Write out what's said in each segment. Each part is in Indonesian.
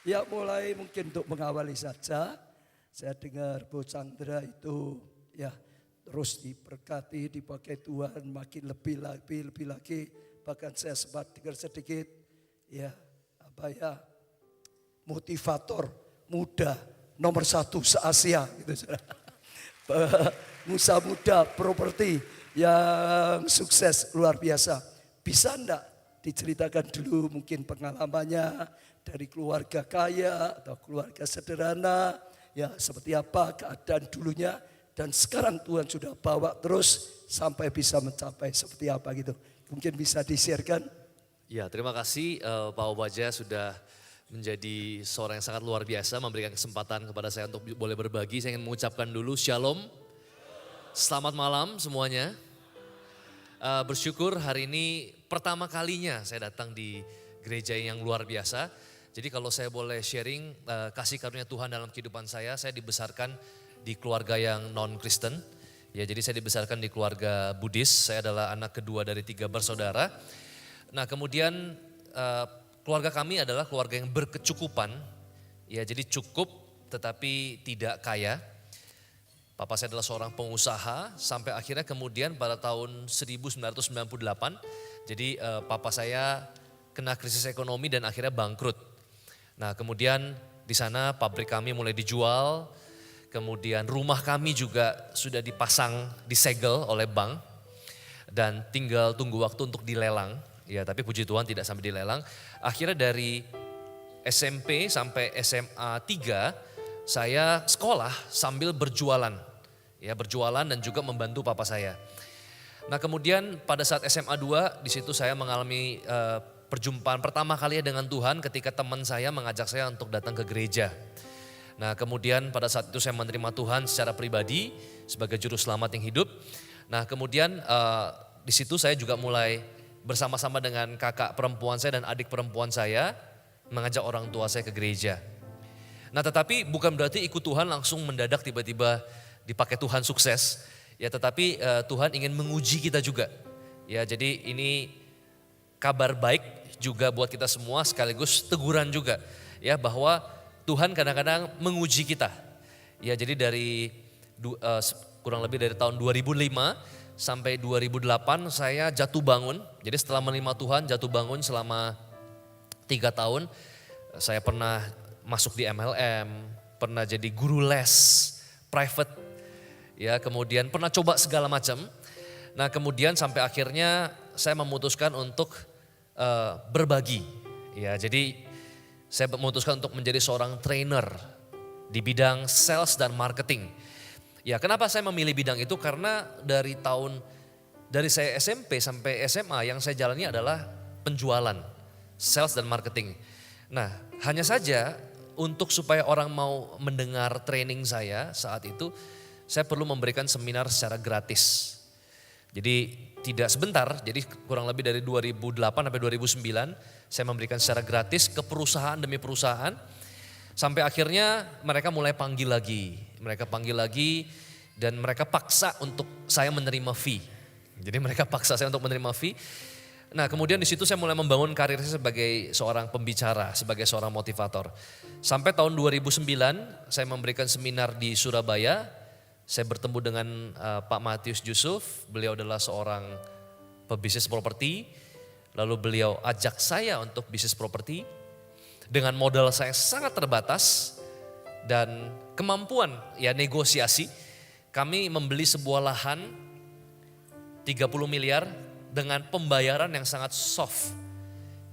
Ya mulai mungkin untuk mengawali saja, saya dengar Bu Chandra itu ya terus diberkati, dipakai Tuhan makin lebih lagi. Bahkan saya sempat dengar sedikit ya apa ya motivator muda nomor satu se-Asia gitu. Pengusaha muda properti yang sukses luar biasa. Bisa enggak diceritakan dulu mungkin pengalamannya dari keluarga kaya atau keluarga sederhana, ya seperti apa keadaan dulunya dan sekarang Tuhan sudah bawa terus sampai bisa mencapai seperti apa gitu. Mungkin bisa di-share-kan? Ya, terima kasih Pak Obaja sudah menjadi seorang yang sangat luar biasa memberikan kesempatan kepada saya untuk boleh berbagi. Saya ingin mengucapkan dulu shalom. Selamat malam semuanya. Bersyukur hari ini pertama kalinya saya datang di gereja yang luar biasa. Jadi kalau saya boleh sharing kasih karunia Tuhan dalam kehidupan saya dibesarkan di keluarga yang non-Kristen. Ya, jadi saya dibesarkan di keluarga Buddhis, saya adalah anak kedua dari 3 bersaudara. Nah kemudian keluarga kami adalah keluarga yang berkecukupan. Ya, jadi cukup tetapi tidak kaya. Papa saya adalah seorang pengusaha sampai akhirnya kemudian pada tahun 1998. Jadi papa saya kena krisis ekonomi dan akhirnya bangkrut. Nah kemudian di sana pabrik kami mulai dijual, kemudian rumah kami juga sudah dipasang, disegel oleh bank dan tinggal tunggu waktu untuk dilelang. Ya tapi puji Tuhan tidak sampai dilelang. Akhirnya dari SMP sampai SMA 3 saya sekolah sambil berjualan. Ya berjualan dan juga membantu papa saya. Nah kemudian pada saat SMA 2 di situ saya mengalami perjumpaan pertama kali dengan Tuhan ketika teman saya mengajak saya untuk datang ke gereja. Nah kemudian pada saat itu saya menerima Tuhan secara pribadi sebagai juru selamat yang hidup. Nah kemudian di situ saya juga mulai bersama-sama dengan kakak perempuan saya dan adik perempuan saya mengajak orang tua saya ke gereja. Nah tetapi bukan berarti ikut Tuhan langsung mendadak tiba-tiba dipakai Tuhan sukses. Ya tetapi Tuhan ingin menguji kita juga. Ya jadi ini kabar baik juga buat kita semua sekaligus teguran juga ya bahwa Tuhan kadang-kadang menguji kita. Ya jadi dari kurang lebih dari tahun 2005 sampai 2008 saya jatuh bangun. Jadi setelah menerima Tuhan jatuh bangun selama 3 tahun. Saya pernah masuk di MLM, pernah jadi guru les private. Ya kemudian pernah coba segala macam. Nah kemudian sampai akhirnya saya memutuskan untuk berbagi. Ya jadi saya memutuskan untuk menjadi seorang trainer di bidang sales dan marketing. Ya kenapa saya memilih bidang itu? Karena dari saya SMP sampai SMA yang saya jalani adalah penjualan, sales dan marketing. Nah hanya saja untuk supaya orang mau mendengar training saya saat itu, saya perlu memberikan seminar secara gratis. Jadi tidak sebentar, jadi kurang lebih dari 2008 sampai 2009 saya memberikan secara gratis ke perusahaan demi perusahaan. Sampai akhirnya mereka mulai panggil lagi, dan mereka paksa untuk saya menerima fee. Jadi mereka paksa saya untuk menerima fee. Nah kemudian di situ saya mulai membangun karir saya sebagai seorang pembicara, sebagai seorang motivator. Sampai tahun 2009 saya memberikan seminar di Surabaya. Saya bertemu dengan Pak Matius Yusuf, beliau adalah seorang pebisnis properti. Lalu beliau ajak saya untuk bisnis properti. Dengan modal saya sangat terbatas dan kemampuan ya negosiasi. Kami membeli sebuah lahan 30 miliar dengan pembayaran yang sangat soft.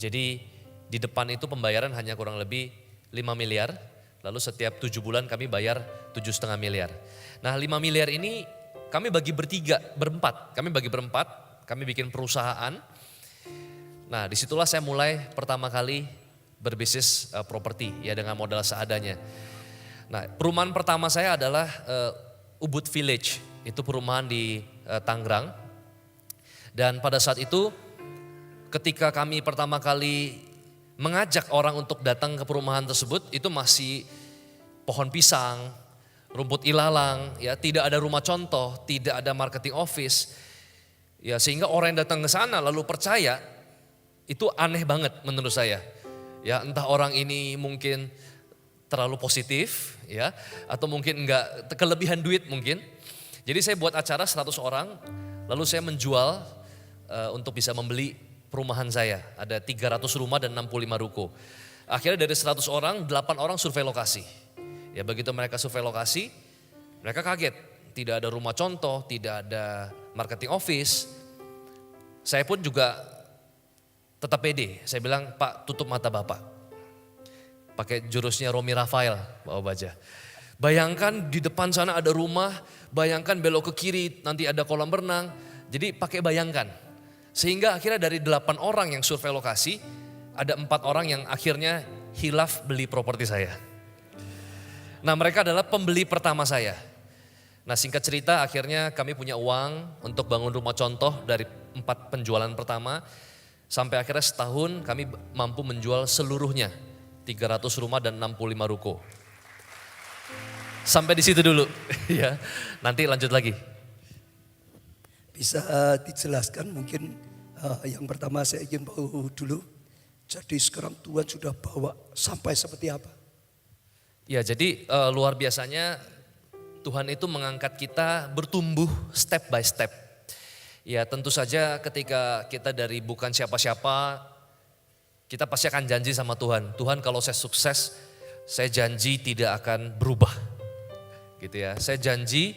Jadi di depan itu pembayaran hanya kurang lebih 5 miliar. Lalu setiap 7 bulan kami bayar 7,5 miliar. Nah 5 miliar ini kami bagi berempat. Kami bikin perusahaan. Nah disitulah saya mulai pertama kali berbisnis properti ya dengan modal seadanya. Nah perumahan pertama saya adalah Ubud Village, itu perumahan di Tangerang. Dan pada saat itu ketika kami pertama kali mengajak orang untuk datang ke perumahan tersebut, itu masih pohon pisang, rumput ilalang, ya tidak ada rumah contoh, tidak ada marketing office. Ya sehingga orang yang datang ke sana lalu percaya, itu aneh banget menurut saya. Ya, entah orang ini mungkin terlalu positif ya, atau mungkin enggak kelebihan duit mungkin. Jadi saya buat acara 100 orang, lalu saya menjual untuk bisa membeli perumahan saya. Ada 300 rumah dan 65 ruko. Akhirnya dari 100 orang, 8 orang survei lokasi. Ya begitu mereka survei lokasi, mereka kaget. Tidak ada rumah contoh, tidak ada marketing office. Saya pun juga tetap pede. Saya bilang, Pak, tutup mata Bapak. Pakai jurusnya Romi Rafael, Bapak Baja. Bayangkan di depan sana ada rumah, bayangkan belok ke kiri nanti ada kolam renang. Jadi pakai bayangkan. Sehingga akhirnya dari 8 orang yang survei lokasi, ada 4 orang yang akhirnya hilaf beli properti saya. Nah mereka adalah pembeli pertama saya. Nah singkat cerita akhirnya kami punya uang untuk bangun rumah contoh dari 4 penjualan pertama. Sampai akhirnya setahun kami mampu menjual seluruhnya. 300 rumah dan 65 ruko. Sampai di situ dulu ya. Nanti lanjut lagi. Bisa dijelaskan mungkin yang pertama saya ingin tahu dulu. Jadi sekarang Tuhan sudah bawa sampai seperti apa? Ya jadi luar biasanya Tuhan itu mengangkat kita bertumbuh step by step. Ya tentu saja ketika kita dari bukan siapa-siapa, kita pasti akan janji sama Tuhan. Tuhan kalau saya sukses, saya janji tidak akan berubah. Gitu ya, saya janji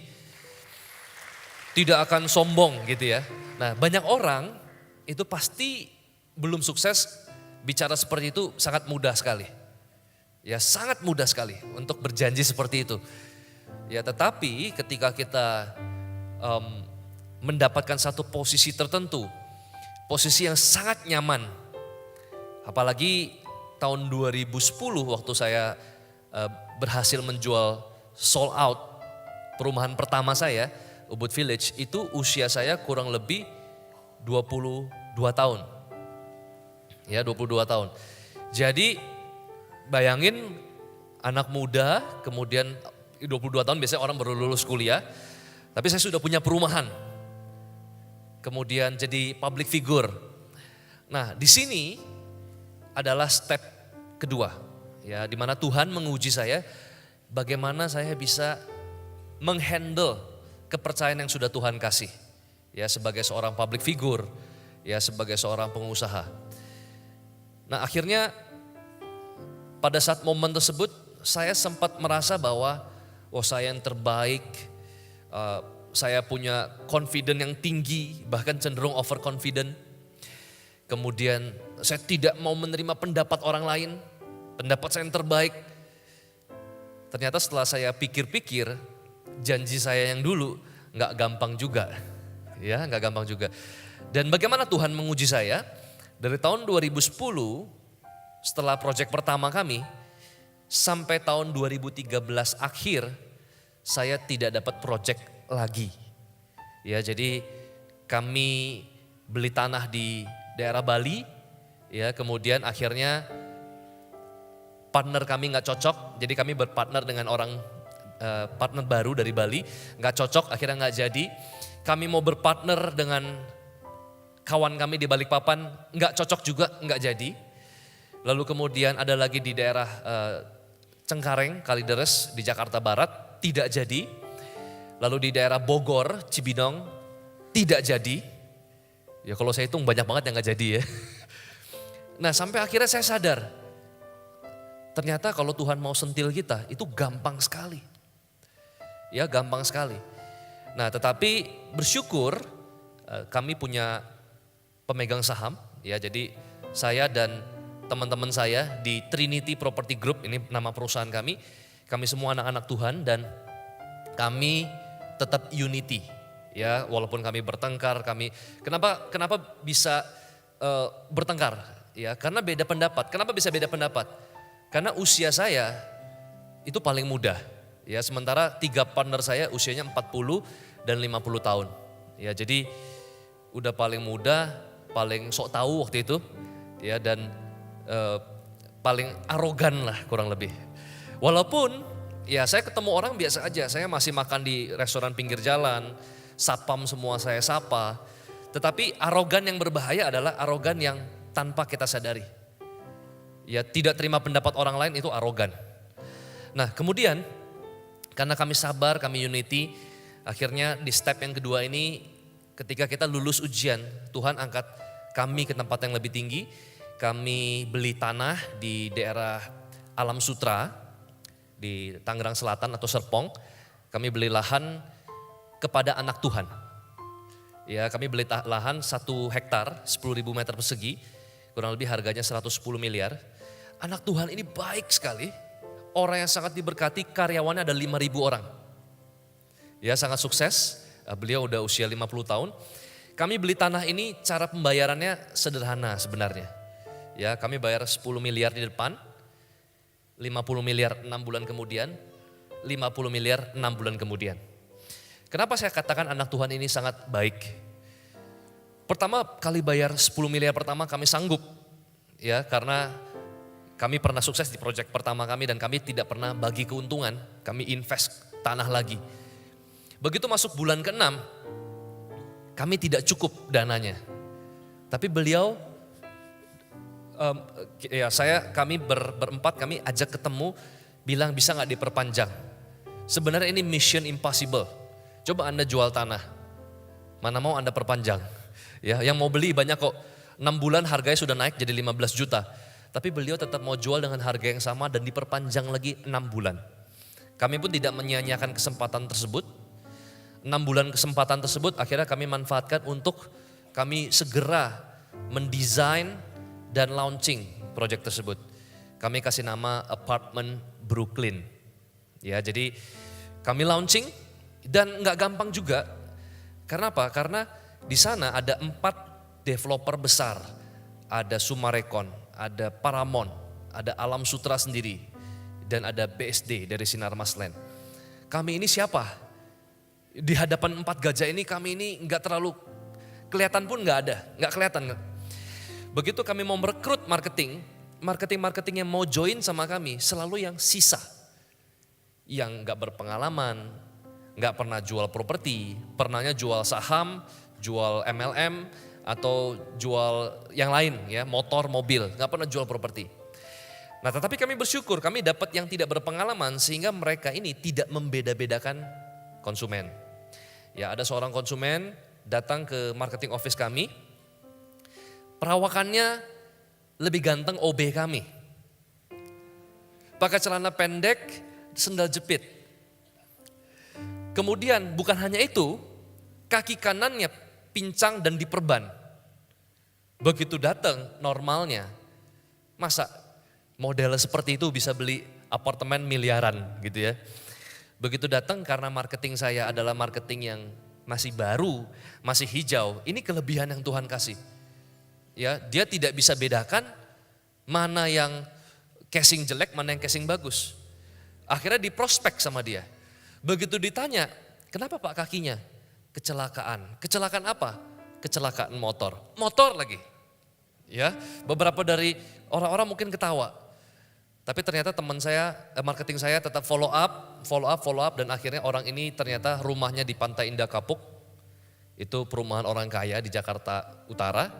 tidak akan sombong gitu ya. Nah banyak orang itu pasti belum sukses bicara seperti itu sangat mudah sekali. Ya sangat mudah sekali untuk berjanji seperti itu. Ya tetapi ketika kita mendapatkan satu posisi tertentu, posisi yang sangat nyaman. Apalagi tahun 2010 waktu saya berhasil menjual sold out perumahan pertama saya, Ubud Village, itu usia saya kurang lebih 22 tahun. Ya 22 tahun. Jadi bayangin anak muda kemudian 22 tahun biasanya orang baru lulus kuliah. Tapi saya sudah punya perumahan. Kemudian jadi public figure. Nah di sini adalah step kedua. Ya di mana Tuhan menguji saya bagaimana saya bisa menghandle kepercayaan yang sudah Tuhan kasih. Ya sebagai seorang public figure, ya sebagai seorang pengusaha. Nah akhirnya pada saat momen tersebut saya sempat merasa bahwa saya yang terbaik, saya punya confident yang tinggi, bahkan cenderung overconfident. Kemudian saya tidak mau menerima pendapat orang lain, pendapat saya yang terbaik. Ternyata setelah saya pikir-pikir, janji saya yang dulu gak gampang juga. Ya gak gampang juga. Dan bagaimana Tuhan menguji saya? Dari tahun 2010 setelah proyek pertama kami, sampai tahun 2013 akhir saya tidak dapat proyek lagi. Ya jadi kami beli tanah di daerah Bali, ya kemudian akhirnya partner kami nggak cocok, jadi kami berpartner dengan orang partner baru dari Bali, nggak cocok, akhirnya nggak jadi. Kami mau berpartner dengan kawan kami di Balikpapan, nggak cocok juga, nggak jadi. Lalu kemudian ada lagi di daerah Cengkareng, Kalideres di Jakarta Barat, tidak jadi. Lalu di daerah Bogor, Cibinong, tidak jadi. Ya kalau saya hitung banyak banget yang nggak jadi ya. Nah sampai akhirnya saya sadar, ternyata kalau Tuhan mau sentil kita itu gampang sekali. Ya gampang sekali. Nah tetapi bersyukur kami punya pemegang saham. Ya jadi saya dan teman-teman saya di Trinity Property Group, ini nama perusahaan kami. Kami semua anak-anak Tuhan dan kami tetap unity. Ya walaupun kami bertengkar, kenapa bisa bertengkar? Ya karena beda pendapat. Kenapa bisa beda pendapat? Karena usia saya itu paling muda. Ya, sementara 3 partner saya usianya 40 dan 50 tahun. Ya, jadi udah paling muda, paling sok tahu waktu itu. Ya, dan paling arogan lah kurang lebih. Walaupun ya saya ketemu orang biasa aja. Saya masih makan di restoran pinggir jalan, satpam semua saya sapa. Tetapi arogan yang berbahaya adalah arogan yang tanpa kita sadari. Ya, tidak terima pendapat orang lain itu arogan. Nah, kemudian karena kami sabar, kami unity, akhirnya di step yang kedua ini ketika kita lulus ujian, Tuhan angkat kami ke tempat yang lebih tinggi. Kami beli tanah di daerah Alam Sutra di Tangerang Selatan atau Serpong. Kami beli lahan kepada anak Tuhan. Ya, kami beli lahan 1 hektar, 10.000 meter persegi, kurang lebih harganya 110 miliar. Anak Tuhan ini baik sekali. Orang yang sangat diberkati, karyawannya ada 5.000 orang. Ya, sangat sukses, beliau udah usia 50 tahun. Kami beli tanah ini, cara pembayarannya sederhana sebenarnya. Ya, kami bayar 10 miliar di depan, 50 miliar 6 bulan kemudian, 50 miliar 6 bulan kemudian. Kenapa saya katakan anak Tuhan ini sangat baik? Pertama kali bayar 10 miliar pertama kami sanggup. Ya, karena kami pernah sukses di proyek pertama kami dan kami tidak pernah bagi keuntungan, kami invest tanah lagi. Begitu masuk bulan ke-6, kami tidak cukup dananya. Tapi beliau, kami berempat, kami ajak ketemu, bilang bisa gak diperpanjang. Sebenarnya ini mission impossible. Coba Anda jual tanah, mana mau Anda perpanjang. Ya, yang mau beli banyak kok, 6 bulan harganya sudah naik jadi 15 juta. Tapi beliau tetap mau jual dengan harga yang sama dan diperpanjang lagi 6 bulan. Kami pun tidak menyia-nyiakan kesempatan tersebut. 6 bulan kesempatan tersebut akhirnya kami manfaatkan untuk kami segera mendesain dan launching proyek tersebut. Kami kasih nama Apartment Brooklyn. Ya, jadi kami launching dan nggak gampang juga. Karena apa? Karena di sana ada 4 developer besar. Ada Sumarekon, ada Paramount, ada Alam Sutra sendiri, dan ada BSD dari Sinar Mas Land. Kami ini siapa? Di hadapan 4 gajah ini kami ini nggak terlalu kelihatan pun nggak ada, nggak kelihatan. Begitu kami mau merekrut marketing yang mau join sama kami selalu yang sisa, yang nggak berpengalaman, nggak pernah jual properti, pernahnya jual saham, jual MLM, atau jual yang lain ya, motor, mobil, nggak pernah jual properti. Nah, tetapi kami bersyukur kami dapat yang tidak berpengalaman sehingga mereka ini tidak membeda-bedakan konsumen. Ya, ada seorang konsumen datang ke marketing office kami, perawakannya lebih ganteng OB kami. Pakai celana pendek, sendal jepit. Kemudian bukan hanya itu, kaki kanannya pincang dan diperban. Begitu datang normalnya, masa model seperti itu bisa beli apartemen miliaran gitu ya. Begitu datang karena marketing saya adalah marketing yang masih baru, masih hijau. Ini kelebihan yang Tuhan kasih. Ya, dia tidak bisa bedakan mana yang casing jelek, mana yang casing bagus. Akhirnya diprospek sama dia. Begitu ditanya, kenapa Pak kakinya? Kecelakaan. Kecelakaan apa? Kecelakaan motor. Motor lagi. Ya, beberapa dari orang-orang mungkin ketawa. Tapi ternyata teman saya, marketing saya tetap follow up dan akhirnya orang ini ternyata rumahnya di Pantai Indah Kapuk. Itu perumahan orang kaya di Jakarta Utara.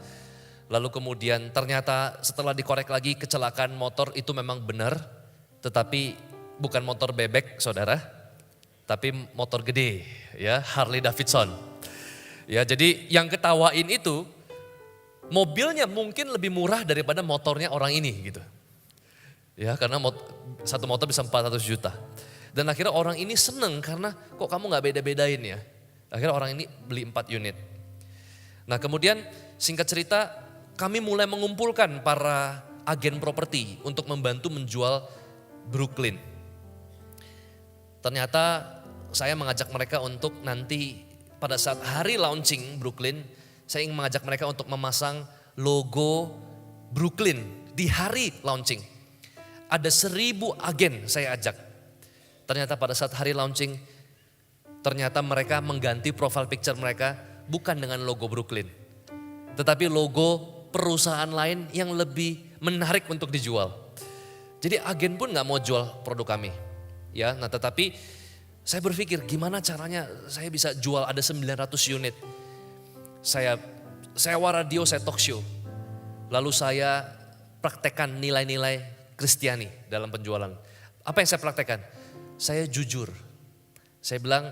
Lalu kemudian ternyata setelah dikorek lagi kecelakaan motor itu memang benar. Tetapi bukan motor bebek saudara. Tapi motor gede ya, Harley Davidson. Ya, jadi yang ketawain itu mobilnya mungkin lebih murah daripada motornya orang ini gitu. Ya, karena satu motor bisa 400 juta. Dan akhirnya orang ini seneng karena kok kamu gak beda-bedain ya. Akhirnya orang ini beli 4 unit. Nah, kemudian singkat cerita kami mulai mengumpulkan para agen properti untuk membantu menjual Brooklyn. Ternyata saya mengajak mereka untuk nanti pada saat hari launching Brooklyn, saya ingin mengajak mereka untuk memasang logo Brooklyn di hari launching. Ada 1.000 agen saya ajak. Ternyata pada saat hari launching, ternyata mereka mengganti profile picture mereka bukan dengan logo Brooklyn. Tetapi logo perusahaan lain yang lebih menarik untuk dijual. Jadi agen pun gak mau jual produk kami. Ya, nah tetapi saya berpikir gimana caranya saya bisa jual ada 900 unit. Saya sewa radio, saya talk show. Lalu saya praktekkan nilai-nilai Kristiani dalam penjualan. Apa yang saya praktekkan? Saya jujur. Saya bilang,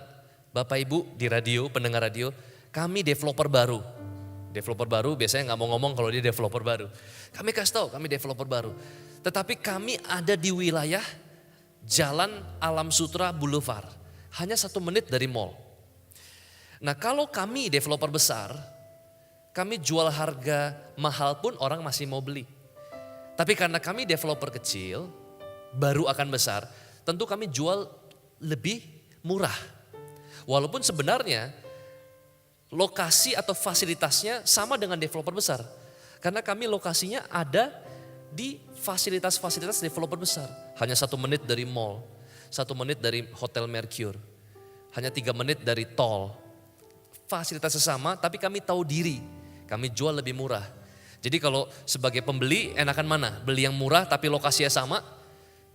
Bapak Ibu di radio, pendengar radio, kami developer baru. Developer baru biasanya nggak mau ngomong kalau dia developer baru. Kami kasih tahu kami developer baru. Tetapi kami ada di wilayah Jalan Alam Sutra Boulevard. Hanya 1 menit dari mall. Nah kalau kami developer besar, kami jual harga mahal pun orang masih mau beli. Tapi karena kami developer kecil, baru akan besar, tentu kami jual lebih murah. Walaupun sebenarnya lokasi atau fasilitasnya sama dengan developer besar. Karena kami lokasinya ada di fasilitas-fasilitas developer besar. Hanya 1 menit dari mall, 1 menit dari Hotel Mercure, hanya 3 menit dari tol. Fasilitasnya sama tapi kami tahu diri, kami jual lebih murah. Jadi kalau sebagai pembeli enakan mana? Beli yang murah tapi lokasinya sama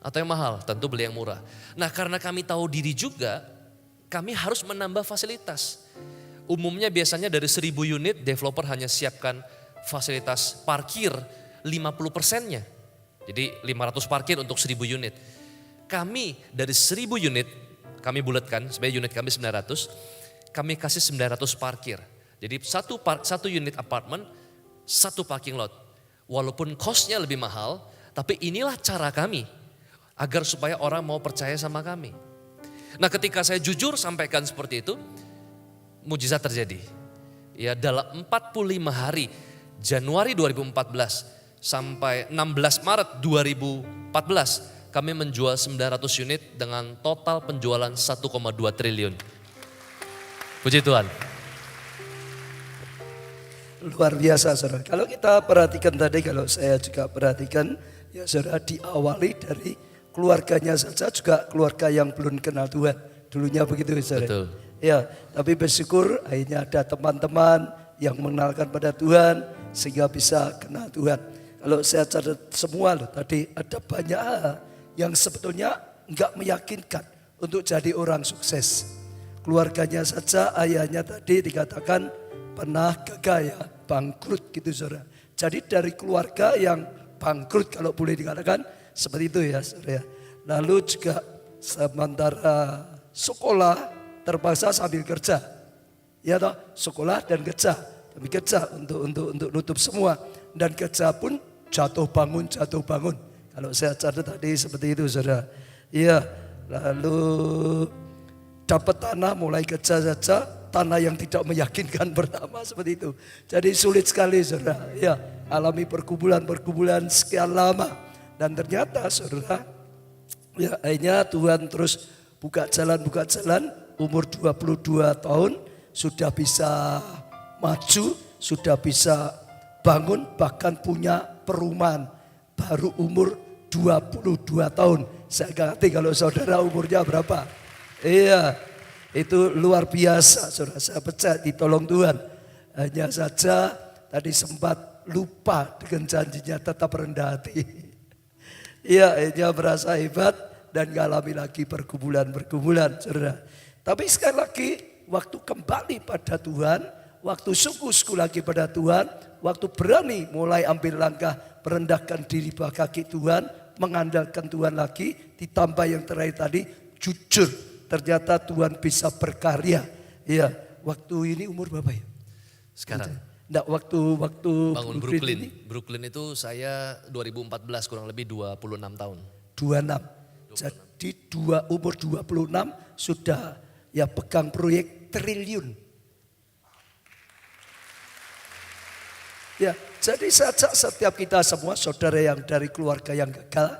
atau yang mahal? Tentu beli yang murah. Nah karena kami tahu diri juga, kami harus menambah fasilitas. Umumnya biasanya dari 1.000 unit developer hanya siapkan fasilitas parkir 50%-nya. Jadi 500 parkir untuk 1.000 unit. Kami dari 1.000 unit, kami bulatkan, sebenarnya unit kami 900, kami kasih 900 parkir. Jadi satu unit apartemen, 1 parking lot. Walaupun cost-nya lebih mahal, tapi inilah cara kami agar supaya orang mau percaya sama kami. Nah ketika saya jujur sampaikan seperti itu, mujizat terjadi. Ya dalam 45 hari, Januari 2014 sampai 16 Maret 2014, kami menjual 900 unit dengan total penjualan 1,2 triliun. Puji Tuhan. Luar biasa saudara. Kalau kita perhatikan tadi, kalau saya juga perhatikan, ya saudara diawali dari keluarganya saja juga keluarga yang belum kenal Tuhan. Dulunya begitu saudara. Betul. Ya, tapi bersyukur akhirnya ada teman-teman yang mengenalkan pada Tuhan sehingga bisa kenal Tuhan. Kalau saya catat semua loh, tadi ada banyak hal yang sebetulnya enggak meyakinkan untuk jadi orang sukses. Keluarganya saja, ayahnya tadi dikatakan pernah gagal ya, bangkrut gitu saudara. Jadi dari keluarga yang bangkrut kalau boleh dikatakan seperti itu ya saudara. Lalu juga sementara sekolah terpaksa sambil kerja. Ya toh, sekolah dan kerja. Tapi kerja untuk nutup semua. Dan kerja pun jatuh bangun. Kalau saya catat tadi seperti itu saudara. Iya, lalu dapat tanah mulai kerja saja, tanah yang tidak meyakinkan pertama seperti itu. Jadi sulit sekali saudara. Ya, alami pergumulan sekian lama. Dan ternyata saudara, ya akhirnya Tuhan terus buka jalan, umur 22 tahun sudah bisa maju, sudah bisa bangun, bahkan punya perumahan. Baru umur 22 tahun. Saya nggak ngerti kalau saudara umurnya berapa. Iya, itu luar biasa saudara. Saya percaya ditolong Tuhan. Hanya saja tadi sempat lupa dengan janjinya tetap rendah hati. Iya, dia merasa hebat dan ngalami lagi pergumulan saudara. Tapi sekali lagi waktu kembali pada Tuhan, waktu sungguh-sungguh lagi pada Tuhan, waktu berani mulai ambil langkah merendahkan diri bawah kaki Tuhan, mengandalkan Tuhan lagi, ditambah yang terakhir tadi jujur, ternyata Tuhan bisa berkarya. Iya, waktu ini umur berapa ya? Sekarang. Enggak, waktu bangun Brooklyn itu saya 2014 kurang lebih 26 tahun. 26. Jadi umur 26 sudah ya pegang proyek triliun. Ya, jadi saja setiap kita semua saudara yang dari keluarga yang gagal,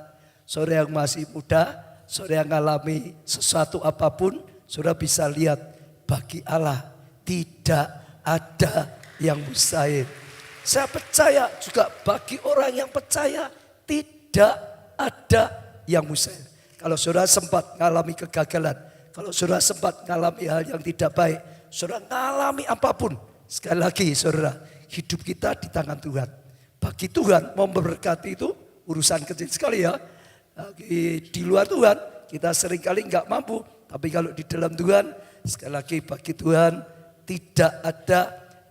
saudara yang masih muda, saudara yang mengalami sesuatu apapun, saudara bisa lihat bagi Allah tidak ada yang mustahil. Saya percaya juga bagi orang yang percaya tidak ada yang mustahil. Kalau saudara sempat mengalami kegagalan, kalau saudara sempat mengalami hal yang tidak baik, saudara mengalami apapun, sekali lagi saudara, hidup kita di tangan Tuhan. Bagi Tuhan mau memberkati itu urusan kecil sekali ya. Di luar Tuhan kita seringkali enggak mampu, tapi kalau di dalam Tuhan, sekali lagi bagi Tuhan tidak ada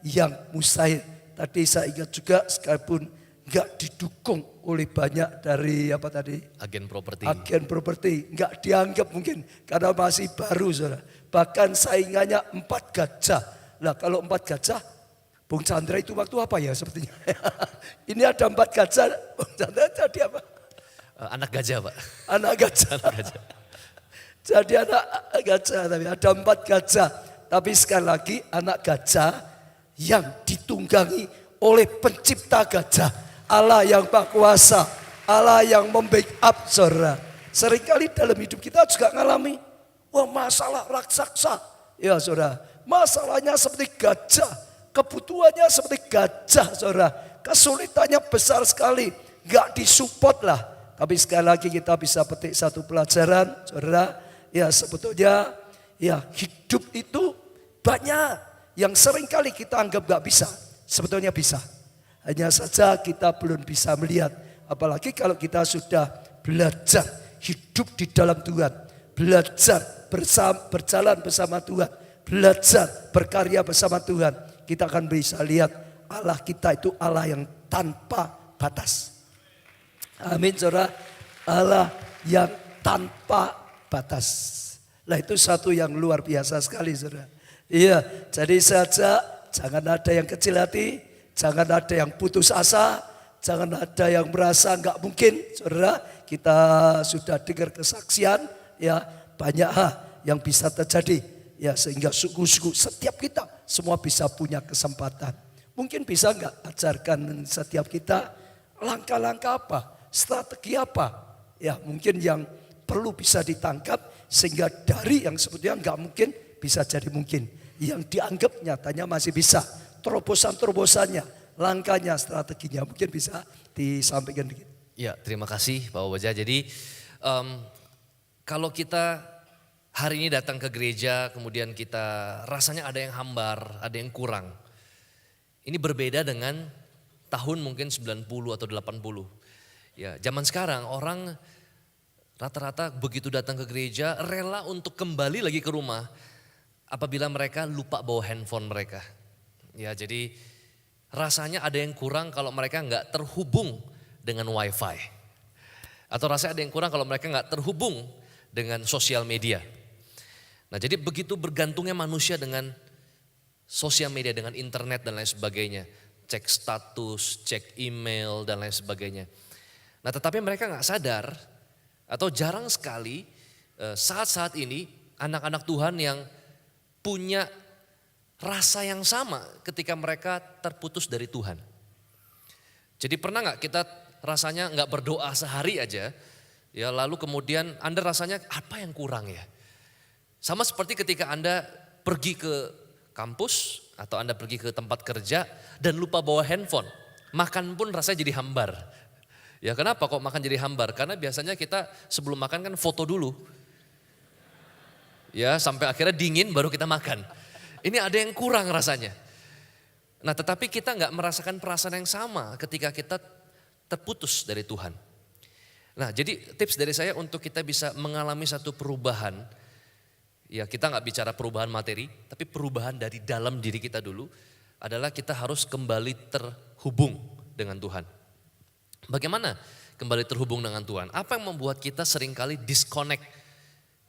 yang mustahil. Tadi saya ingat juga sekalipun enggak didukung oleh banyak dari apa tadi? Agen properti. Agen properti. Enggak dianggap mungkin karena masih baru saudara. Bahkan saingannya 4 gajah. Nah kalau 4 gajah, Bung Chandra itu waktu apa ya sepertinya? Ini ada 4 gajah, Bung Chandra jadi apa? Anak gajah Pak. Anak gajah. Anak gajah. Jadi anak gajah, tapi ada 4 gajah. Tapi sekali lagi anak gajah yang ditunggangi oleh pencipta gajah. Allah yang Maha Kuasa, Allah yang membackup saudara. Seringkali dalam hidup kita juga ngalami, wah masalah raksasa. Ya saudara, masalahnya seperti gajah, kebutuhannya seperti gajah saudara. Kesulitannya besar sekali, gak disupport lah. Tapi sekali lagi kita bisa petik satu pelajaran saudara. Ya sebetulnya ya hidup itu banyak yang seringkali kita anggap gak bisa. Sebetulnya bisa. Hanya saja kita belum bisa melihat. Apalagi kalau kita sudah belajar hidup di dalam Tuhan. Belajar berjalan bersama Tuhan. Belajar berkarya bersama Tuhan. Kita akan bisa lihat Allah kita itu Allah yang tanpa batas. Amin saudara. Allah yang tanpa batas. Nah itu satu yang luar biasa sekali saudara. Iya, jadi saja jangan ada yang kecil hati, jangan ada yang putus asa, jangan ada yang merasa enggak mungkin saudara. Kita sudah dengar kesaksian ya banyak hal yang bisa terjadi. Ya sehingga suku-suku setiap kita semua bisa punya kesempatan. Mungkin bisa enggak ajarkan setiap kita langkah-langkah apa, strategi apa. Ya mungkin yang perlu bisa ditangkap sehingga dari yang sebetulnya enggak mungkin bisa jadi mungkin. Yang dianggap nyatanya masih bisa. Terobosan-terobosannya, langkahnya, strateginya mungkin bisa disampaikan dikit. Ya terima kasih Pak Wajah. Jadi kalau kita hari ini datang ke gereja kemudian kita rasanya ada yang hambar, ada yang kurang. Ini berbeda dengan tahun mungkin 90 atau 80. Ya zaman sekarang orang rata-rata begitu datang ke gereja rela untuk kembali lagi ke rumah apabila mereka lupa bawa handphone mereka. Ya jadi rasanya ada yang kurang kalau mereka nggak terhubung dengan wifi. Atau rasanya ada yang kurang kalau mereka nggak terhubung dengan sosial media. Nah jadi begitu bergantungnya manusia dengan sosial media, dengan internet dan lain sebagainya. Cek status, cek email dan lain sebagainya. Nah tetapi mereka nggak sadar atau jarang sekali saat-saat ini anak-anak Tuhan yang punya rasa yang sama ketika mereka terputus dari Tuhan. Jadi pernah nggak kita rasanya nggak berdoa sehari aja, ya lalu kemudian Anda rasanya apa yang kurang ya? Sama seperti ketika Anda pergi ke kampus atau Anda pergi ke tempat kerja dan lupa bawa handphone, makan pun rasanya jadi hambar. Ya kenapa kok makan jadi hambar? Karena biasanya kita sebelum makan kan foto dulu. Ya sampai akhirnya dingin baru kita makan. Ini ada yang kurang rasanya. Nah tetapi kita nggak merasakan perasaan yang sama ketika kita terputus dari Tuhan. Nah jadi tips dari saya untuk kita bisa mengalami satu perubahan. Ya kita nggak bicara perubahan materi, tapi perubahan dari dalam diri kita dulu adalah kita harus kembali terhubung dengan Tuhan. Bagaimana kembali terhubung dengan Tuhan? Apa yang membuat kita seringkali disconnect?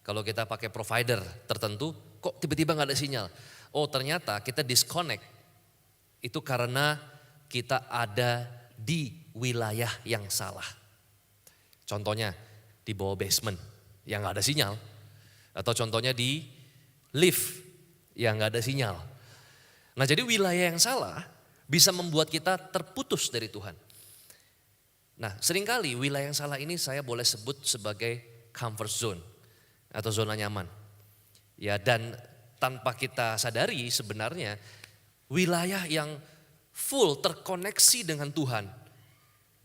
Kalau kita pakai provider tertentu, kok tiba-tiba nggak ada sinyal? Oh ternyata kita disconnect itu karena kita ada di wilayah yang salah. Contohnya di bawah basement yang nggak ada sinyal. Atau contohnya di lift yang nggak ada sinyal. Nah jadi wilayah yang salah bisa membuat kita terputus dari Tuhan. Nah seringkali wilayah yang salah ini saya boleh sebut sebagai comfort zone atau zona nyaman. Ya dan tanpa kita sadari sebenarnya wilayah yang full terkoneksi dengan Tuhan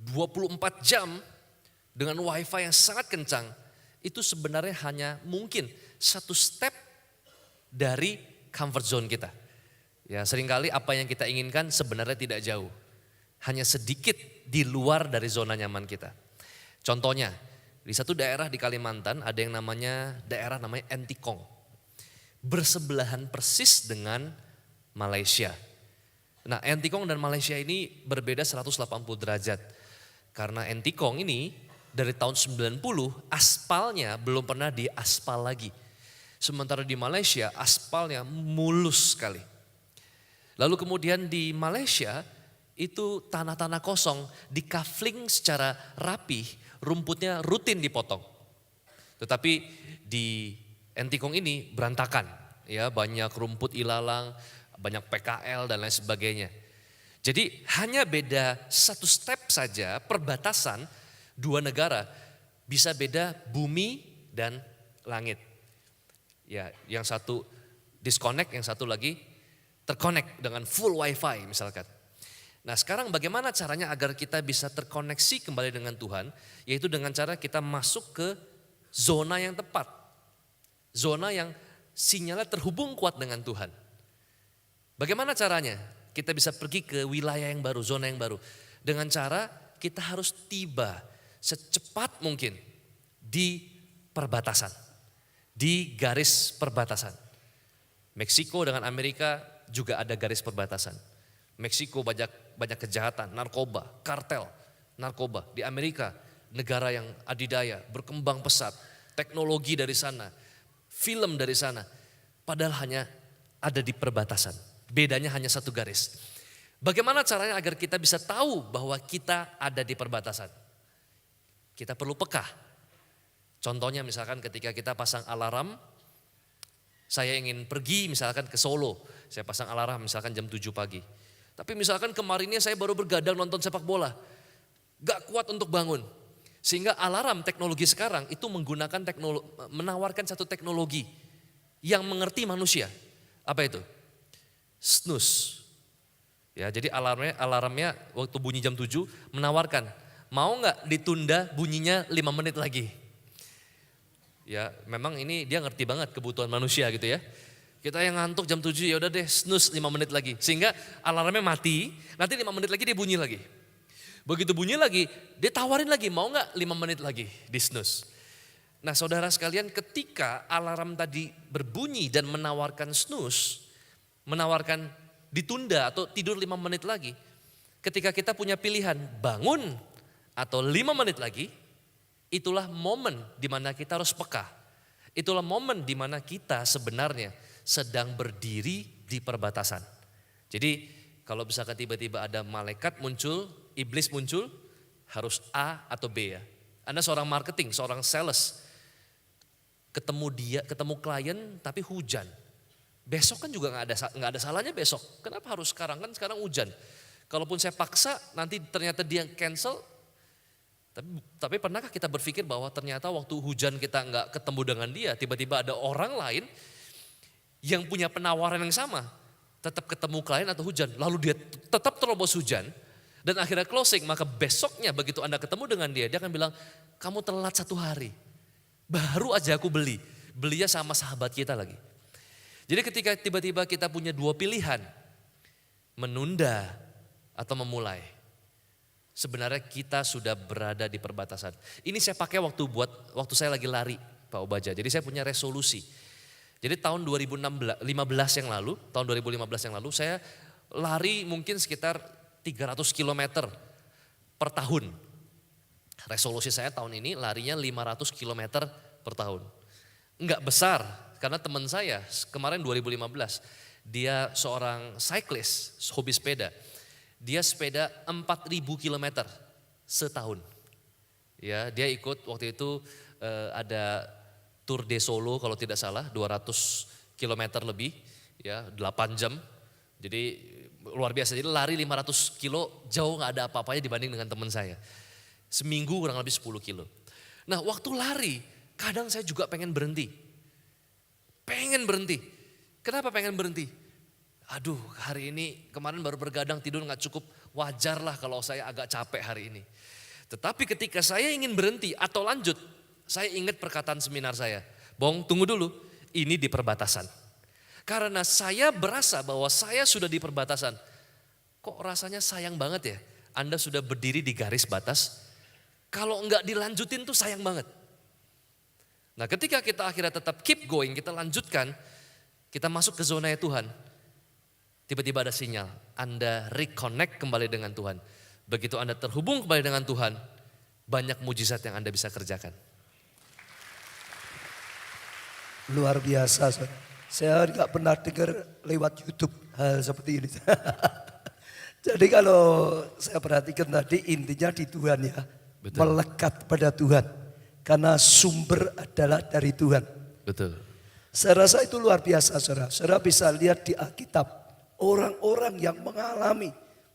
24 jam dengan wifi yang sangat kencang itu sebenarnya hanya mungkin satu step dari comfort zone kita. Ya seringkali apa yang kita inginkan sebenarnya tidak jauh. Hanya sedikit di luar dari zona nyaman kita. Contohnya, di satu daerah di Kalimantan ada yang daerah namanya Entikong. Bersebelahan persis dengan Malaysia. Nah Entikong dan Malaysia ini berbeda 180 derajat. Karena Entikong ini dari tahun 90 aspalnya belum pernah diaspal lagi. Sementara di Malaysia aspalnya mulus sekali. Lalu kemudian di Malaysia itu tanah-tanah kosong dikafling secara rapih, rumputnya rutin dipotong. Tetapi di Entikong ini berantakan, ya banyak rumput ilalang, banyak PKL dan lain sebagainya. Jadi hanya beda satu step saja perbatasan dua negara bisa beda bumi dan langit. Ya, yang satu disconnect, yang satu lagi terconnect dengan full wifi misalkan. Nah sekarang bagaimana caranya agar kita bisa terkoneksi kembali dengan Tuhan, yaitu dengan cara kita masuk ke zona yang tepat. Zona yang sinyalnya terhubung kuat dengan Tuhan. Bagaimana caranya? Kita bisa pergi ke wilayah yang baru, zona yang baru. Dengan cara kita harus tiba secepat mungkin di perbatasan. Di garis perbatasan. Meksiko dengan Amerika juga ada garis perbatasan. Meksiko banyak kejahatan, narkoba, kartel, narkoba. Di Amerika negara yang adidaya, berkembang pesat, teknologi dari sana, film dari sana. Padahal hanya ada di perbatasan. Bedanya hanya satu garis. Bagaimana caranya agar kita bisa tahu bahwa kita ada di perbatasan? Kita perlu peka. Contohnya misalkan ketika kita pasang alarm, saya ingin pergi misalkan ke Solo, saya pasang alarm misalkan jam 7 pagi. Tapi misalkan kemarinnya saya baru bergadang nonton sepak bola, gak kuat untuk bangun. Sehingga alarm teknologi sekarang itu menggunakan menawarkan satu teknologi yang mengerti manusia. Apa itu? Snooze. Ya, jadi alarmnya waktu bunyi jam 7 menawarkan, mau nggak ditunda bunyinya 5 menit lagi. Ya, memang ini dia ngerti banget kebutuhan manusia gitu ya. Kita yang ngantuk jam 7 ya udah deh snooze 5 menit lagi. Sehingga alarmnya mati, nanti 5 menit lagi dia bunyi lagi. Begitu bunyi lagi, dia tawarin lagi, mau nggak 5 menit lagi di snooze. Nah saudara sekalian, ketika alarm tadi berbunyi dan menawarkan snooze, menawarkan ditunda atau tidur 5 menit lagi. Ketika kita punya pilihan bangun atau 5 menit lagi, itulah momen di mana kita harus peka. Itulah momen di mana kita sebenarnya sedang berdiri di perbatasan. Jadi kalau misalkan tiba-tiba ada malaikat muncul, iblis muncul, harus A atau B ya. Anda seorang marketing, seorang sales, ketemu klien tapi hujan. Besok kan juga nggak ada salahnya besok. Kenapa harus sekarang? Kan sekarang hujan. Kalaupun saya paksa nanti ternyata dia cancel. Tapi pernahkah kita berpikir bahwa ternyata waktu hujan kita nggak ketemu dengan dia, tiba-tiba ada orang lain yang punya penawaran yang sama, tetap ketemu klien atau hujan, lalu dia tetap terobos hujan dan akhirnya closing. Maka besoknya begitu Anda ketemu dengan dia akan bilang, kamu telat 1 hari, baru aja aku belinya sama sahabat kita lagi. Jadi ketika tiba-tiba kita punya 2 pilihan, menunda atau memulai, sebenarnya kita sudah berada di perbatasan. Ini saya pakai waktu saya lagi lari, Pak Obaja. Jadi saya punya resolusi. Jadi tahun 2015 yang lalu saya lari mungkin sekitar 300 km per tahun. Resolusi saya tahun ini larinya 500 km per tahun. Enggak besar, karena teman saya kemarin 2015, dia seorang cyclist, hobi sepeda. Dia sepeda 4.000 km setahun. Ya, dia ikut waktu itu ada Tour de Solo kalau tidak salah, 200 km lebih, ya 8 jam. Jadi luar biasa, jadi lari 500 kilo jauh gak ada apa-apanya dibanding dengan teman saya. Seminggu kurang lebih 10 kilo. Nah waktu lari, kadang saya juga pengen berhenti. Kenapa pengen berhenti? Aduh hari ini kemarin baru bergadang tidur gak cukup, wajar lah kalau saya agak capek hari ini. Tetapi ketika saya ingin berhenti atau lanjut, saya ingat perkataan seminar saya. Bong tunggu dulu, ini di perbatasan. Karena saya berasa bahwa saya sudah di perbatasan. Kok rasanya sayang banget ya, Anda sudah berdiri di garis batas. Kalau enggak dilanjutin tuh sayang banget. Nah ketika kita akhirnya tetap keep going, kita lanjutkan, kita masuk ke zona Tuhan. Tiba-tiba ada sinyal, Anda reconnect kembali dengan Tuhan. begitu Anda terhubung kembali dengan Tuhan, banyak mujizat yang Anda bisa kerjakan. Luar biasa, saudara. Saya nggak pernah dengar lewat YouTube hal seperti ini. Jadi kalau saya perhatikan tadi intinya di Tuhan ya. Betul. Melekat pada Tuhan. Karena sumber adalah dari Tuhan. Betul. Saya rasa itu luar biasa, saudara. Saudara bisa lihat di Alkitab. Orang-orang yang mengalami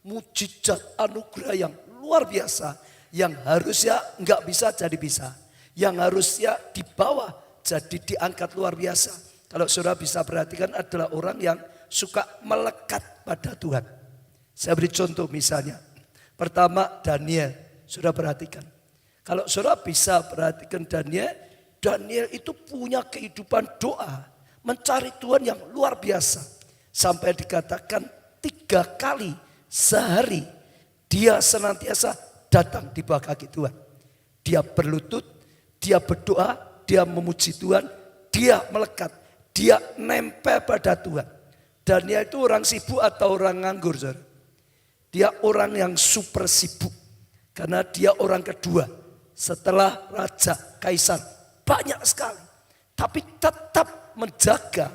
mujizat anugerah yang luar biasa. Yang harusnya nggak bisa jadi bisa. Yang harusnya di bawah jadi diangkat luar biasa. Kalau saudara bisa perhatikan adalah orang yang suka melekat pada Tuhan. Saya beri contoh misalnya. Pertama Daniel, saudara perhatikan. Kalau saudara bisa perhatikan Daniel itu punya kehidupan doa. Mencari Tuhan yang luar biasa. Sampai dikatakan 3 kali sehari dia senantiasa datang di bawah kaki Tuhan. Dia berlutut, dia berdoa, dia memuji Tuhan, dia melekat, dia nempel pada Tuhan. Daniel itu orang sibuk atau orang nganggur, saudara? Dia orang yang super sibuk. Karena dia orang kedua setelah Raja Kaisar. Banyak sekali. Tapi tetap menjaga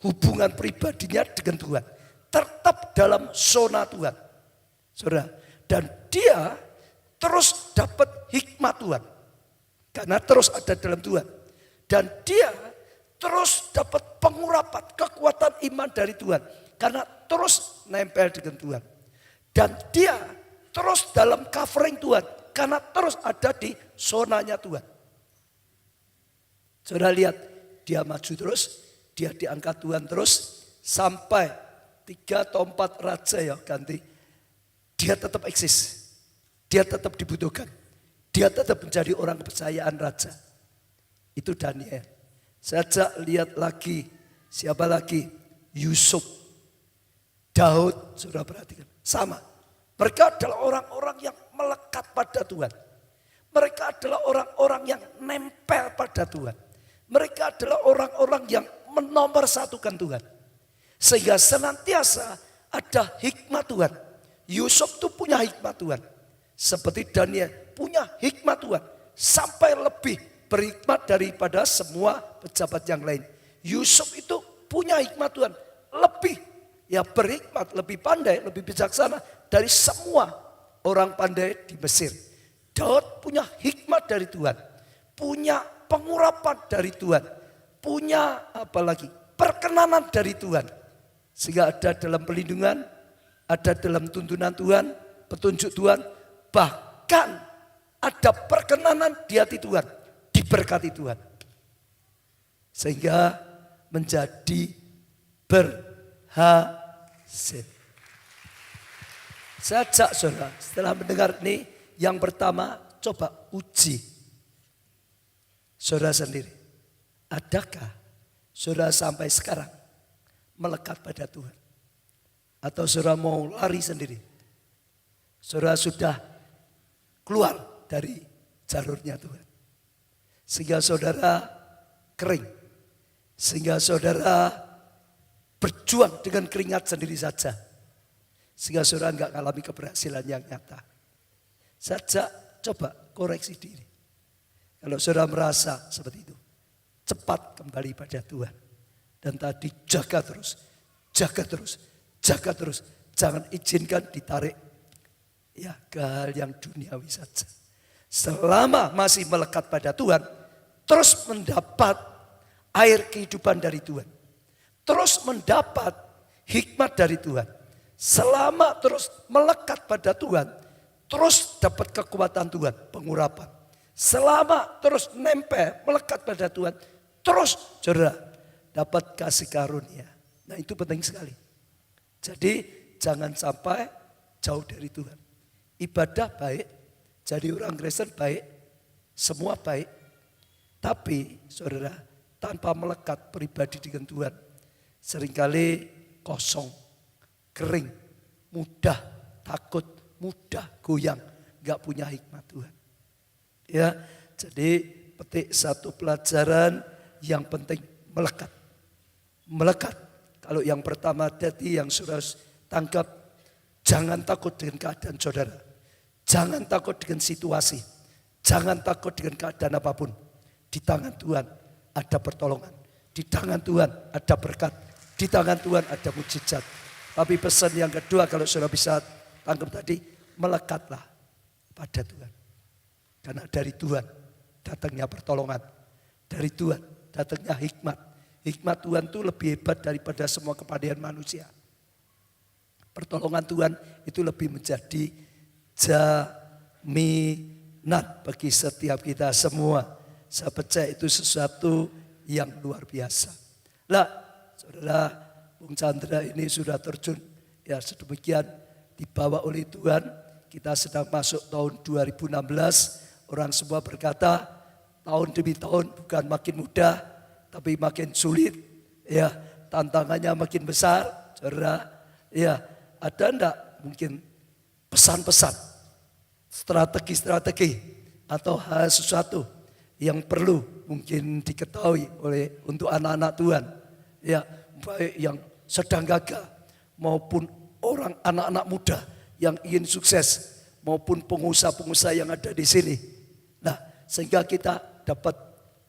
hubungan pribadinya dengan Tuhan. Tetap dalam zona Tuhan. Saudara. Dan dia terus dapat hikmat Tuhan. Karena terus ada dalam Tuhan. Dan dia terus dapat pengurapan kekuatan iman dari Tuhan. Karena terus nempel dengan Tuhan. Dan dia terus dalam covering Tuhan. Karena terus ada di zonanya Tuhan. Saudara lihat, dia maju terus. Dia diangkat Tuhan terus. Sampai 3 atau 4 raja ya ganti. Dia tetap eksis. Dia tetap dibutuhkan. Dia tetap menjadi orang kepercayaan raja. Itu Daniel. Saya lihat lagi. Siapa lagi? Yusuf. Daud, saudara perhatikan. Sama. Mereka adalah orang-orang yang melekat pada Tuhan. Mereka adalah orang-orang yang nempel pada Tuhan. Mereka adalah orang-orang yang menomorsatukan Tuhan. Sehingga senantiasa ada hikmat Tuhan. Yusuf itu punya hikmat Tuhan. Seperti Daniel punya hikmat Tuhan. Sampai lebih berhikmat daripada semua pejabat yang lain. Yusuf itu punya hikmat Tuhan. Lebih ya berhikmat, lebih pandai, lebih bijaksana dari semua orang pandai di Mesir. Daud punya hikmat dari Tuhan. Punya pengurapan dari Tuhan. Punya apalagi perkenanan dari Tuhan. Sehingga ada dalam perlindungan, ada dalam tuntunan Tuhan, petunjuk Tuhan. Bahkan ada perkenanan di hati Tuhan, diberkati Tuhan. Sehingga menjadi berhasil. Saya ajak saudara, setelah mendengar ini, yang pertama coba uji saudara sendiri. Adakah saudara sampai sekarang melekat pada Tuhan? Atau saudara mau lari sendiri? Saudara sudah keluar dari jalurnya Tuhan. Sehingga saudara kering. Sehingga saudara berjuang dengan keringat sendiri saja. Sehingga saudara enggak mengalami keberhasilan yang nyata. Saja coba koreksi diri. Kalau saudara merasa seperti itu, cepat kembali pada Tuhan. Dan tadi jaga terus, jaga terus, jaga terus. Jangan izinkan ditarik ya ke hal yang duniawi saja. Selama masih melekat pada Tuhan, terus mendapat air kehidupan dari Tuhan. Terus mendapat hikmat dari Tuhan. Selama terus melekat pada Tuhan, terus dapat kekuatan Tuhan, pengurapan. Selama terus nempel, melekat pada Tuhan, terus saudara dapat kasih karunia. Nah itu penting sekali. Jadi jangan sampai jauh dari Tuhan. Ibadah baik, jadi orang Kristen baik, semua baik. Tapi saudara tanpa melekat pribadi dengan Tuhan, seringkali kosong, kering, mudah takut, mudah goyang, gak punya hikmat Tuhan. Ya, jadi petik satu pelajaran yang penting melekat. Melekat. Kalau yang pertama tadi yang saudara tangkap, jangan takut dengan keadaan saudara. Jangan takut dengan situasi. Jangan takut dengan keadaan apapun. Di tangan Tuhan ada pertolongan. Di tangan Tuhan ada berkat. Di tangan Tuhan ada mujizat. Tapi pesan yang kedua kalau saudara bisa tangkap tadi, melekatlah pada Tuhan. Karena dari Tuhan datangnya pertolongan. Dari Tuhan datangnya hikmat. Hikmat Tuhan itu lebih hebat daripada semua kepandaian manusia. Pertolongan Tuhan itu lebih menjadi jaminan bagi setiap kita semua. Saya percaya itu sesuatu yang luar biasa. Lah, saudara Bung Chandra ini sudah terjun ya sedemikian dibawa oleh Tuhan. Kita sedang masuk tahun 2016. Orang semua berkata tahun demi tahun bukan makin mudah tapi makin sulit. Ya, tantangannya makin besar. Saudara, ya, ada enggak mungkin pesan-pesan, strategi-strategi atau hal sesuatu yang perlu mungkin diketahui untuk anak-anak Tuhan. Ya, baik yang sedang gagal maupun orang anak-anak muda yang ingin sukses maupun pengusaha-pengusaha yang ada di sini. Nah, sehingga kita dapat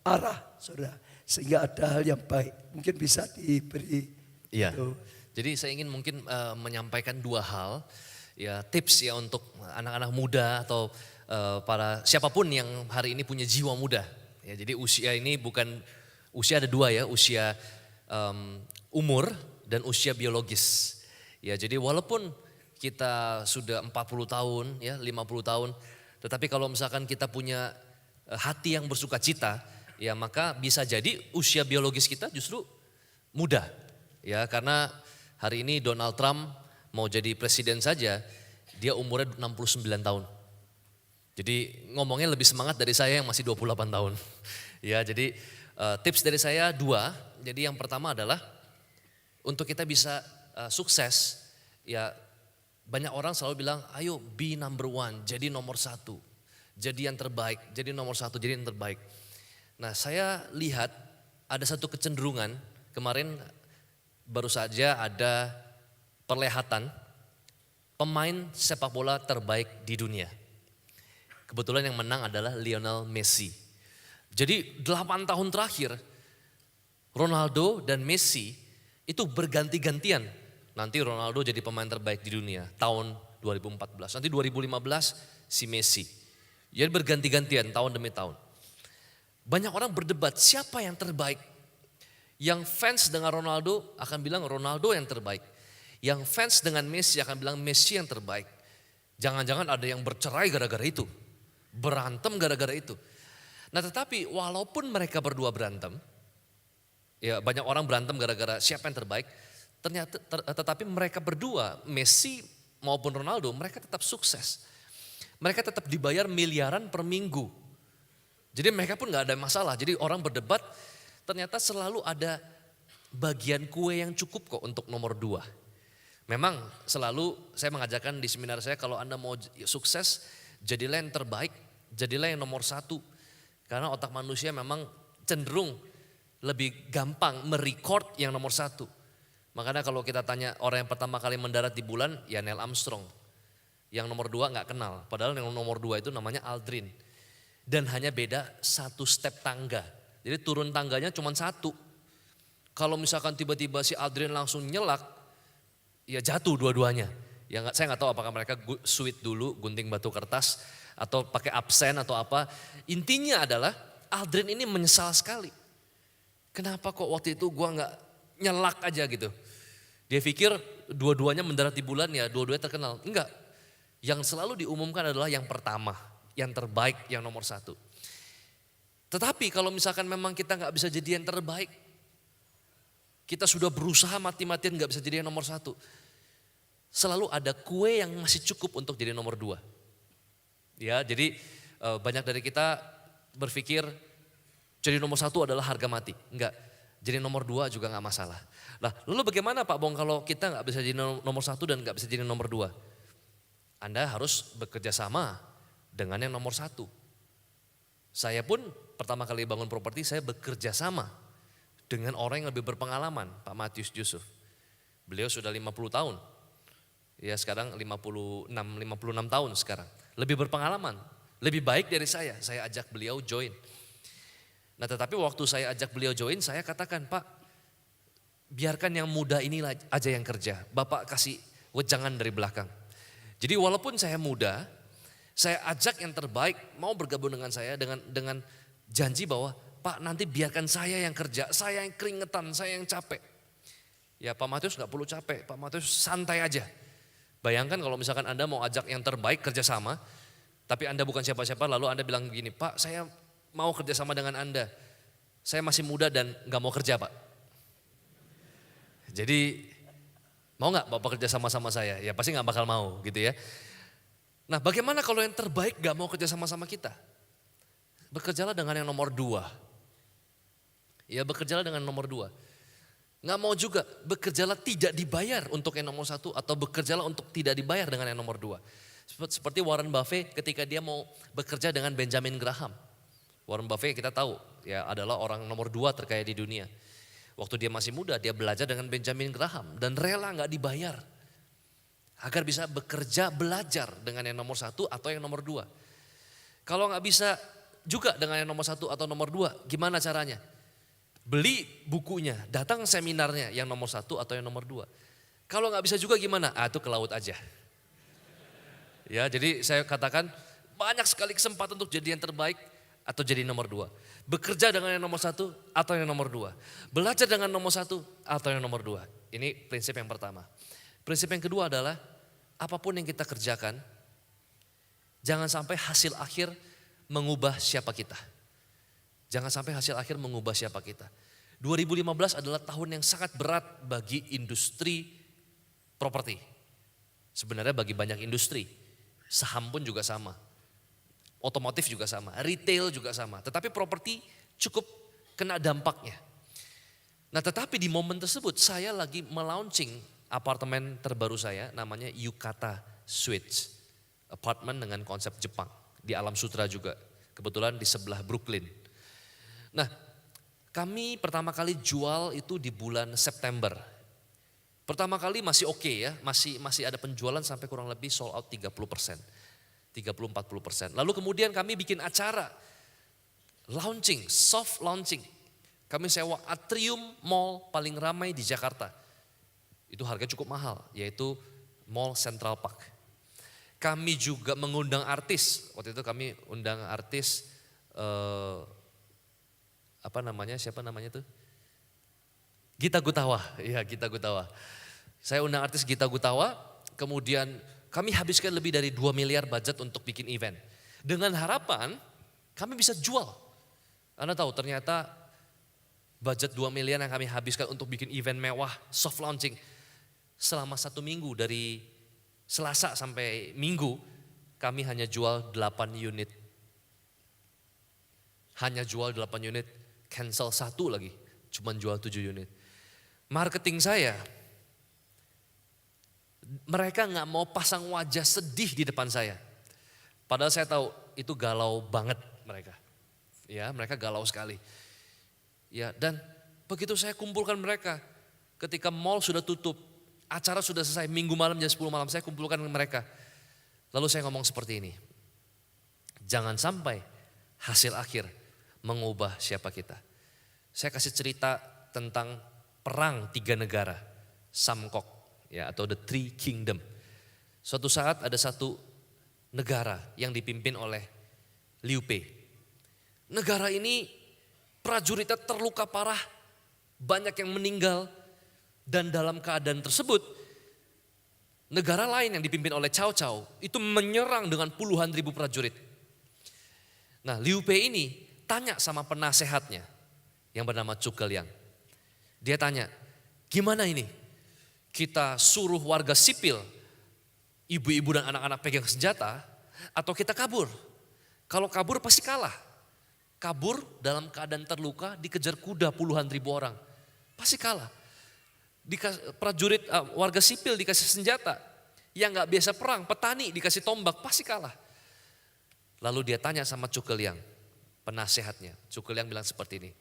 arah, saudara. Sehingga ada hal yang baik. Mungkin bisa diberi. Iya. Jadi saya ingin mungkin menyampaikan dua hal, ya tips ya untuk anak-anak muda atau para siapapun yang hari ini punya jiwa muda. Ya, jadi usia ini bukan usia ada dua ya, usia umur dan usia biologis. Ya, jadi walaupun kita sudah 40 tahun ya, 50 tahun, tetapi kalau misalkan kita punya hati yang bersuka cita, ya maka bisa jadi usia biologis kita justru muda. Ya, karena hari ini Donald Trump mau jadi presiden saja, dia umurnya 69 tahun. Jadi ngomongnya lebih semangat dari saya yang masih 28 tahun. Ya, jadi tips dari saya dua. Jadi yang pertama adalah untuk kita bisa sukses, ya banyak orang selalu bilang, ayo be number one, jadi nomor satu. Jadi yang terbaik, jadi nomor satu, jadi yang terbaik. Nah, saya lihat ada satu kecenderungan, kemarin baru saja ada perlihatan pemain sepak bola terbaik di dunia. Kebetulan yang menang adalah Lionel Messi. Jadi 8 tahun terakhir Ronaldo dan Messi itu berganti-gantian. Nanti Ronaldo jadi pemain terbaik di dunia tahun 2014. Nanti 2015 si Messi. Jadi berganti-gantian tahun demi tahun. Banyak orang berdebat siapa yang terbaik. Yang fans dengan Ronaldo akan bilang Ronaldo yang terbaik. Yang fans dengan Messi akan bilang Messi yang terbaik. Jangan-jangan ada yang bercerai gara-gara itu. Berantem gara-gara itu. Nah, tetapi walaupun mereka berdua berantem, ya banyak orang berantem gara-gara siapa yang terbaik, tetapi mereka berdua, Messi maupun Ronaldo, mereka tetap sukses. Mereka tetap dibayar miliaran per minggu. Jadi mereka pun gak ada masalah. Jadi orang berdebat, ternyata selalu ada bagian kue yang cukup kok untuk nomor 2. Memang selalu saya mengajarkan di seminar saya, kalau Anda mau sukses, jadilah yang terbaik, jadilah yang nomor 1. Karena otak manusia memang cenderung lebih gampang merecord yang nomor 1. Makanya kalau kita tanya orang yang pertama kali mendarat di bulan, ya Neil Armstrong. Yang nomor 2 gak kenal, padahal yang nomor 2 itu namanya Aldrin. Dan hanya beda 1 step tangga. Jadi turun tangganya cuma 1. Kalau misalkan tiba-tiba si Aldrin langsung nyelak, ya jatuh dua-duanya. Ya saya nggak tahu apakah mereka sweet dulu, gunting batu kertas, atau pakai absen atau apa. Intinya adalah Aldrin ini menyesal sekali. Kenapa kok waktu itu gua nggak nyelak aja gitu. Dia pikir dua-duanya mendarat di bulan ya dua-duanya terkenal. Enggak, yang selalu diumumkan adalah yang pertama, yang terbaik, yang nomor 1. Tetapi kalau misalkan memang kita nggak bisa jadi yang terbaik, kita sudah berusaha mati-matian nggak bisa jadi yang nomor 1. Selalu ada kue yang masih cukup untuk jadi nomor 2. Ya, jadi banyak dari kita berpikir jadi nomor 1 adalah harga mati. Enggak, jadi nomor 2 juga nggak masalah. Nah, lalu bagaimana Pak Bong kalau kita nggak bisa jadi nomor 1 dan nggak bisa jadi nomor 2? Anda harus bekerja sama dengan yang nomor 1. Saya pun pertama kali bangun properti saya bekerja sama dengan orang yang lebih berpengalaman, Pak Matius Yusuf. Beliau sudah 50 tahun. Ya sekarang 56 tahun sekarang. lebih berpengalaman, lebih baik dari saya ajak beliau join. Nah tetapi waktu saya ajak beliau join, saya katakan, Pak, biarkan yang muda ini aja yang kerja, Bapak kasih wejangan dari belakang. Jadi walaupun saya muda, saya ajak yang terbaik mau bergabung dengan saya dengan janji bahwa Pak nanti biarkan saya yang kerja, saya yang keringetan, saya yang capek. Ya Pak Matius gak perlu capek, Pak Matius santai aja. Bayangkan kalau misalkan Anda mau ajak yang terbaik kerjasama, tapi Anda bukan siapa-siapa lalu Anda bilang begini, Pak saya mau kerjasama dengan Anda, saya masih muda dan gak mau kerja Pak. Jadi mau gak Bapak kerja sama-sama saya? Ya pasti gak bakal mau gitu ya. Nah bagaimana kalau yang terbaik gak mau kerja sama-sama kita? Bekerjalah dengan yang nomor 2. Ya bekerjalah dengan nomor 2. Nggak mau juga bekerjalah tidak dibayar untuk yang nomor 1 atau bekerjalah untuk tidak dibayar dengan yang nomor 2. Seperti Warren Buffett ketika dia mau bekerja dengan Benjamin Graham. Warren Buffett kita tahu ya adalah orang nomor 2 terkaya di dunia. Waktu dia masih muda dia belajar dengan Benjamin Graham dan rela nggak dibayar. Agar bisa bekerja belajar dengan yang nomor 1 atau yang nomor 2. Kalau nggak bisa juga dengan yang nomor 1 atau nomor 2 gimana caranya? Beli bukunya, datang seminarnya yang nomor 1 atau yang nomor 2. Kalau nggak bisa juga gimana? Itu ke laut aja. Ya, jadi saya katakan banyak sekali kesempatan untuk jadi yang terbaik atau jadi nomor 2. Bekerja dengan yang nomor 1 atau yang nomor 2. Belajar dengan nomor 1 atau yang nomor 2. Ini prinsip yang pertama. Prinsip yang kedua adalah apapun yang kita kerjakan, jangan sampai hasil akhir mengubah siapa kita. Jangan sampai hasil akhir mengubah siapa kita. 2015 adalah tahun yang sangat berat bagi industri properti. Sebenarnya bagi banyak industri. Saham pun juga sama. Otomotif juga sama. Retail juga sama. Tetapi properti cukup kena dampaknya. Nah tetapi di momen tersebut saya lagi melaunching apartemen terbaru saya namanya Yukata Suites. Apartemen dengan konsep Jepang. Di Alam Sutra juga. Kebetulan di sebelah Brooklyn. Nah, kami pertama kali jual itu di bulan September. Pertama kali masih oke ya, masih ada penjualan sampai kurang lebih sold out 30%. 30-40%. Lalu kemudian kami bikin acara launching, soft launching. Kami sewa atrium mall paling ramai di Jakarta. Itu harga cukup mahal, yaitu Mall Central Park. Kami juga mengundang artis, waktu itu kami undang artis siapa namanya tuh? Gita Gutawa, ya Gita Gutawa. Saya undang artis Gita Gutawa, kemudian kami habiskan lebih dari 2 miliar budget untuk bikin event. Dengan harapan kami bisa jual. Anda tahu ternyata budget 2 miliar yang kami habiskan untuk bikin event mewah, soft launching. Selama 1 minggu dari Selasa sampai Minggu kami hanya jual 8 unit. Hanya jual 8 unit. Cancel 1 lagi, cuma jual 7 unit. Marketing saya, mereka gak mau pasang wajah sedih di depan saya. Padahal saya tahu itu galau banget mereka. Ya, mereka galau sekali. Ya, dan begitu saya kumpulkan mereka, ketika mall sudah tutup, acara sudah selesai, Minggu malam jam 10 malam saya kumpulkan mereka. Lalu saya ngomong seperti ini, jangan sampai hasil akhir mengubah siapa kita. Saya kasih cerita tentang perang 3 negara, Samkok ya atau the Three Kingdom. Suatu saat ada satu negara yang dipimpin oleh Liu Bei. Negara ini prajuritnya terluka parah, banyak yang meninggal dan dalam keadaan tersebut negara lain yang dipimpin oleh Cao Cao itu menyerang dengan puluhan ribu prajurit. Nah, Liu Bei ini tanya sama penasehatnya yang bernama Zhuge Liang. Dia tanya, gimana ini? Kita suruh warga sipil, ibu-ibu dan anak-anak pegang senjata, atau kita kabur? Kalau kabur pasti kalah. Kabur dalam keadaan terluka, dikejar kuda puluhan ribu orang, pasti kalah. Prajurit, warga sipil dikasih senjata, yang gak biasa perang, petani dikasih tombak, pasti kalah. Lalu dia tanya sama Zhuge Liang, penasehatnya. Zhuge Liang bilang seperti ini,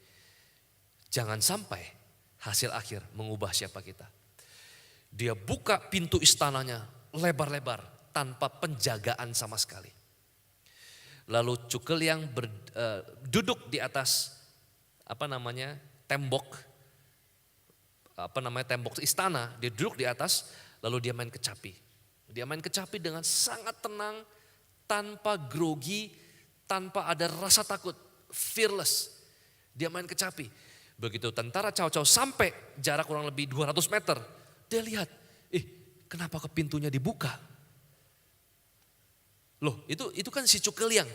jangan sampai hasil akhir mengubah siapa kita. Dia buka pintu istananya lebar-lebar tanpa penjagaan sama sekali. Lalu Cukel yang duduk di atas tembok istana, dia duduk di atas, lalu dia main kecapi. Dia main kecapi dengan sangat tenang, tanpa grogi, tanpa ada rasa takut, fearless. Dia main kecapi. Begitu tentara Cao sampai jarak kurang lebih 200 meter, dia lihat, kenapa ke pintunya dibuka? Loh, itu kan si Cukel Liang.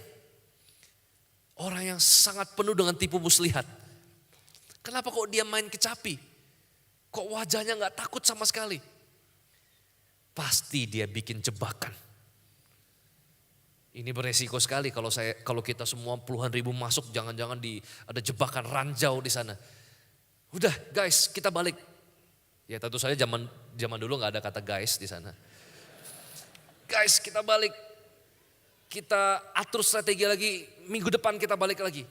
Orang yang sangat penuh dengan tipu muslihat. Kenapa kok dia main kecapi? Kok wajahnya gak takut sama sekali? Pasti dia bikin jebakan. Ini beresiko sekali kalau kita semua puluhan ribu masuk, jangan-jangan ada jebakan ranjau di sana. Udah guys, kita balik. Ya tentu saja zaman dulu gak ada kata guys di sana. Guys, kita balik. Kita atur strategi lagi, minggu depan kita balik lagi.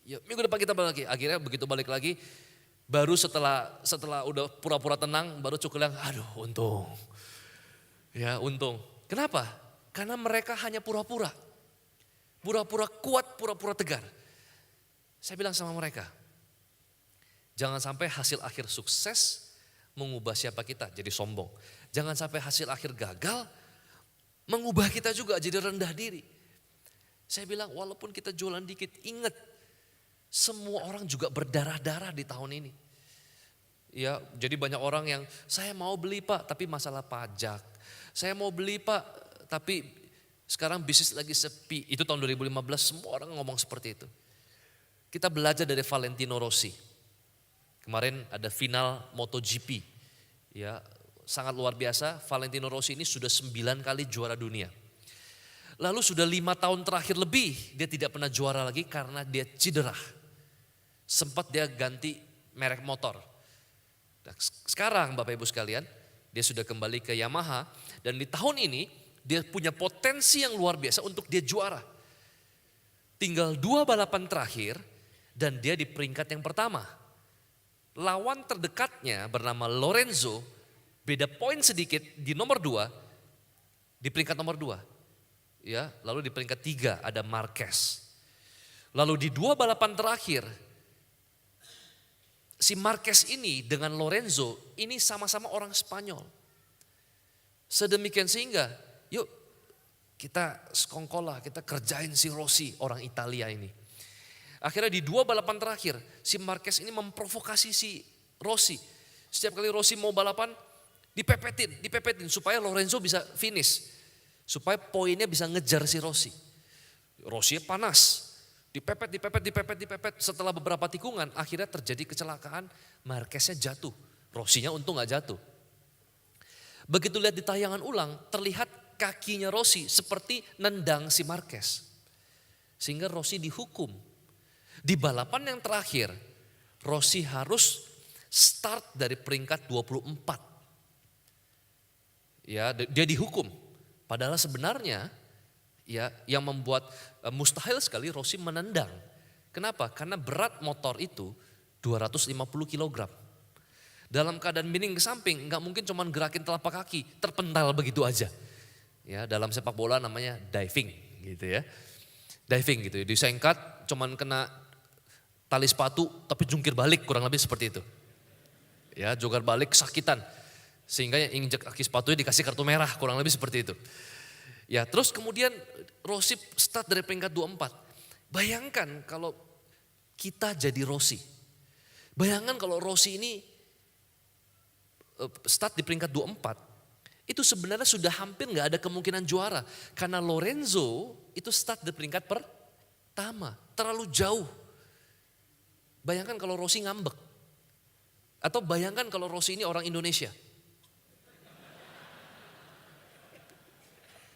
Ya, minggu depan kita balik lagi. Akhirnya begitu balik lagi, baru setelah udah pura-pura tenang, baru Cukel Liang, aduh untung. Ya untung. Kenapa? Karena mereka hanya pura-pura. Pura-pura kuat, pura-pura tegar. Saya bilang sama mereka, jangan sampai hasil akhir sukses mengubah siapa kita jadi sombong. Jangan sampai hasil akhir gagal mengubah kita juga jadi rendah diri. Saya bilang walaupun kita jualan dikit, ingat semua orang juga berdarah-darah di tahun ini. Ya, jadi banyak orang yang saya mau beli Pak, tapi masalah pajak. Saya mau beli Pak, tapi sekarang bisnis lagi sepi. Itu tahun 2015 semua orang ngomong seperti itu. Kita belajar dari Valentino Rossi. Kemarin ada final MotoGP. Ya, sangat luar biasa, Valentino Rossi ini sudah 9 kali juara dunia. Lalu sudah 5 tahun terakhir lebih dia tidak pernah juara lagi karena dia cedera. Sempat dia ganti merek motor. Nah, sekarang Bapak Ibu sekalian, dia sudah kembali ke Yamaha dan di tahun ini dia punya potensi yang luar biasa untuk dia juara. Tinggal 2 balapan terakhir dan dia di peringkat yang pertama. Lawan terdekatnya bernama Lorenzo, beda poin sedikit di nomor 2, di peringkat nomor 2. Ya, lalu di peringkat 3 ada Marquez. Lalu di 2 balapan terakhir, si Marquez ini dengan Lorenzo ini sama-sama orang Spanyol. Sedemikian sehingga, yuk kita sekongkola, kita kerjain si Rossi orang Italia ini. Akhirnya di 2 balapan terakhir, si Marquez ini memprovokasi si Rossi. Setiap kali Rossi mau balapan, dipepetin supaya Lorenzo bisa finish. Supaya poinnya bisa ngejar si Rossi. Rossi panas, dipepet. Setelah beberapa tikungan akhirnya terjadi kecelakaan, Marqueznya jatuh. Rossinya untung gak jatuh. Begitu lihat di tayangan ulang, terlihat kakinya Rossi seperti nendang si Marquez. Sehingga Rossi dihukum. Di balapan yang terakhir, Rossi harus start dari peringkat 24. Ya, dia dihukum. Padahal sebenarnya ya yang membuat mustahil sekali Rossi menendang. Kenapa? Karena berat motor itu 250 kg. Dalam keadaan miring ke samping, nggak mungkin cuma gerakin telapak kaki, terpental begitu aja. Ya, dalam sepak bola namanya diving gitu ya. Diving gitu, disengkat cuman kena tali sepatu tapi jungkir balik, kurang lebih seperti itu. Ya, jungkir balik kesakitan. Sehingga yang injek kaki sepatunya dikasih kartu merah, kurang lebih seperti itu. Ya, terus kemudian Rossi start dari peringkat 24. Bayangkan kalau kita jadi Rossi. Bayangkan kalau Rossi ini start di peringkat 24. Itu sebenarnya sudah hampir gak ada kemungkinan juara. Karena Lorenzo itu start di peringkat pertama. Terlalu jauh. Bayangkan kalau Rossi ngambek. Atau bayangkan kalau Rossi ini orang Indonesia.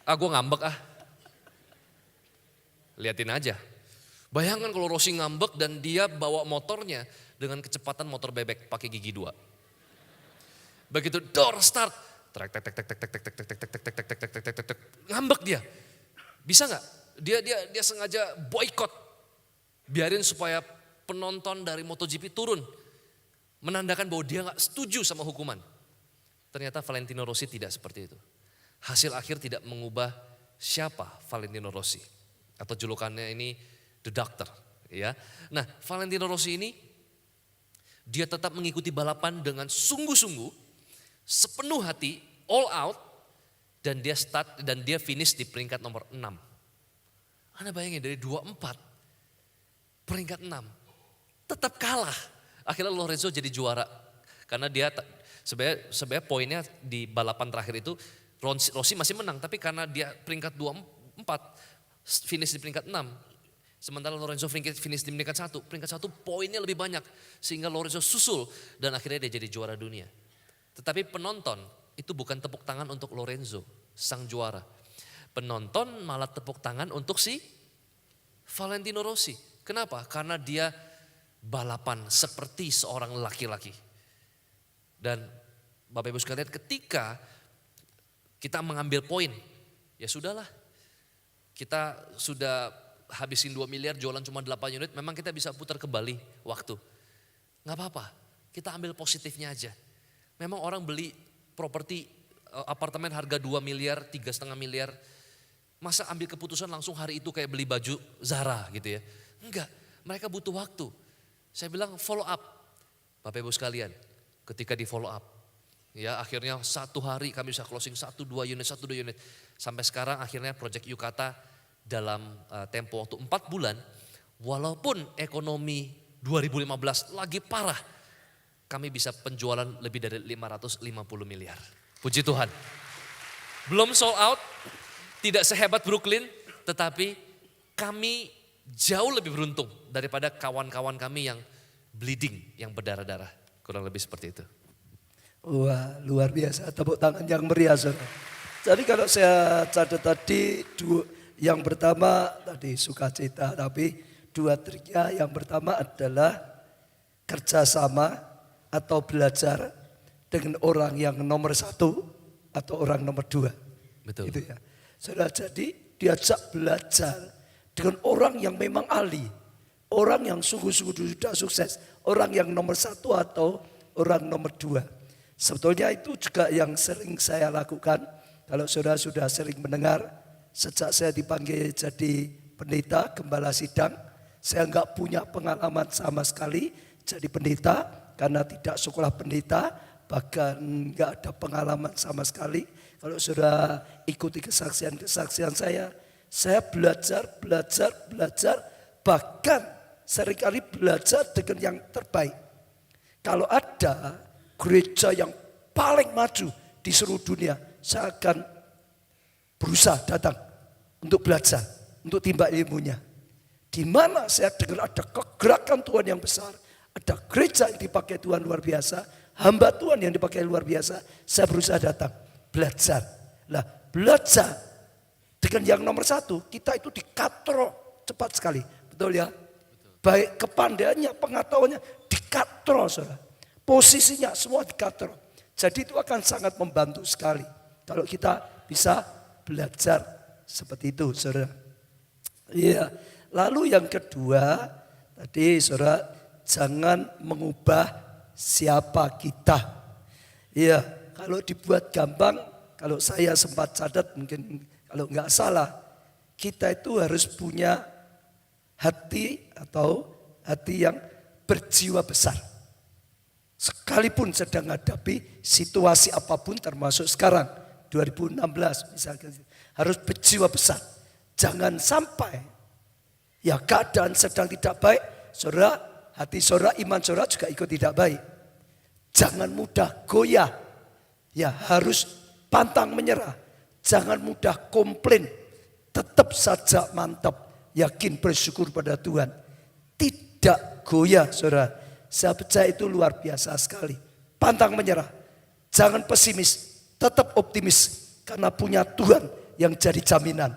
Gue ngambek Liatin aja. Bayangkan kalau Rossi ngambek dan dia bawa motornya dengan kecepatan motor bebek pakai gigi 2. Begitu door start, ngambek dia. Bisa nggak? Dia sengaja boykot, biarin supaya penonton dari MotoGP turun, menandakan bahwa dia nggak setuju sama hukuman. Ternyata Valentino Rossi tidak seperti itu. Hasil akhir tidak mengubah siapa Valentino Rossi. atau julukannya ini The Doctor. Ya. Nah, Valentino Rossi ini dia tetap mengikuti balapan dengan sungguh-sungguh, sepenuh hati, all out, dan dia finish di peringkat nomor 6. Anda bayangin dari 24, peringkat 6, tetap kalah. Akhirnya Lorenzo jadi juara karena dia sebenarnya poinnya di balapan terakhir itu Rossi masih menang, tapi karena dia peringkat 24, finish di peringkat 6. Sementara Lorenzo finish di peringkat 1 poinnya lebih banyak. Sehingga Lorenzo susul dan akhirnya dia jadi juara dunia. Tetapi penonton itu bukan tepuk tangan untuk Lorenzo, sang juara. Penonton malah tepuk tangan untuk si Valentino Rossi. Kenapa? Karena dia balapan seperti seorang laki-laki. Dan Bapak Ibu sekalian, ketika kita mengambil poin, ya sudahlah. Kita sudah habisin 2 miliar, jualan cuma 8 unit, memang kita bisa putar kembali waktu. Nggak apa-apa, kita ambil positifnya aja. Memang orang beli properti apartemen harga 2 miliar, 3,5 miliar. Masa ambil keputusan langsung hari itu kayak beli baju Zara gitu ya. Enggak, mereka butuh waktu. Saya bilang follow up. Bapak Ibu sekalian, ketika di follow up. Ya akhirnya 1 hari kami bisa closing 1-2 unit. Sampai sekarang akhirnya Project Yukata dalam tempo waktu 4 bulan. Walaupun ekonomi 2015 lagi parah. Kami bisa penjualan lebih dari 550 miliar. Puji Tuhan. Belum sold out, tidak sehebat Brooklyn. Tetapi kami jauh lebih beruntung daripada kawan-kawan kami yang bleeding, yang berdarah-darah. Kurang lebih seperti itu. Wah, luar biasa, tepuk tangan yang meriah. Saudara. Jadi kalau saya catat tadi, yang pertama tadi sukacita, tapi 2 triknya yang pertama adalah kerjasama atau belajar dengan orang yang nomor 1 atau orang nomor 2. Betul. Gitu ya. Saudara, jadi diajak belajar dengan orang yang memang ahli, orang yang sungguh-sungguh sudah sukses, orang yang nomor 1 atau orang nomor 2. Sebetulnya itu juga yang sering saya lakukan. Kalau saudara sudah sering mendengar, sejak saya dipanggil jadi pendeta, gembala sidang, saya enggak punya pengalaman sama sekali jadi pendeta karena tidak sekolah pendeta, bahkan enggak ada pengalaman sama sekali. Kalau saudara ikuti kesaksian-kesaksian saya belajar, bahkan seringkali belajar dengan yang terbaik. Kalau ada gereja yang paling maju di seluruh dunia, saya akan berusaha datang untuk belajar, untuk timba ilmunya. Di mana saya dengar ada kegerakan Tuhan yang besar, ada gereja yang dipakai Tuhan luar biasa, hamba Tuhan yang dipakai luar biasa, saya berusaha datang, belajar. Lah, belajar dengan yang nomor 1, kita itu dikatro cepat sekali, betul ya? Baik kepandaiannya, pengetahuannya dikatro, saudara. Posisinya semua dikatro. Jadi itu akan sangat membantu sekali kalau kita bisa belajar seperti itu, saudara. Iya. Lalu yang kedua, tadi saudara, jangan mengubah siapa kita. Iya, kalau dibuat gampang, kalau saya sempat catat mungkin kalau nggak salah, kita itu harus punya hati atau hati yang berjiwa besar. Sekalipun sedang menghadapi situasi apapun termasuk sekarang 2016 misalkan, harus berjiwa besar. Jangan sampai ya keadaan sedang tidak baik, saudara, hati saudara, iman saudara juga ikut tidak baik. Jangan mudah goyah, ya harus pantang menyerah. Jangan mudah komplain, tetap saja mantap, yakin bersyukur pada Tuhan. Tidak goyah, saudara. Saya percaya itu luar biasa sekali. Pantang menyerah. Jangan pesimis. Tetap optimis. Karena punya Tuhan yang jadi jaminan.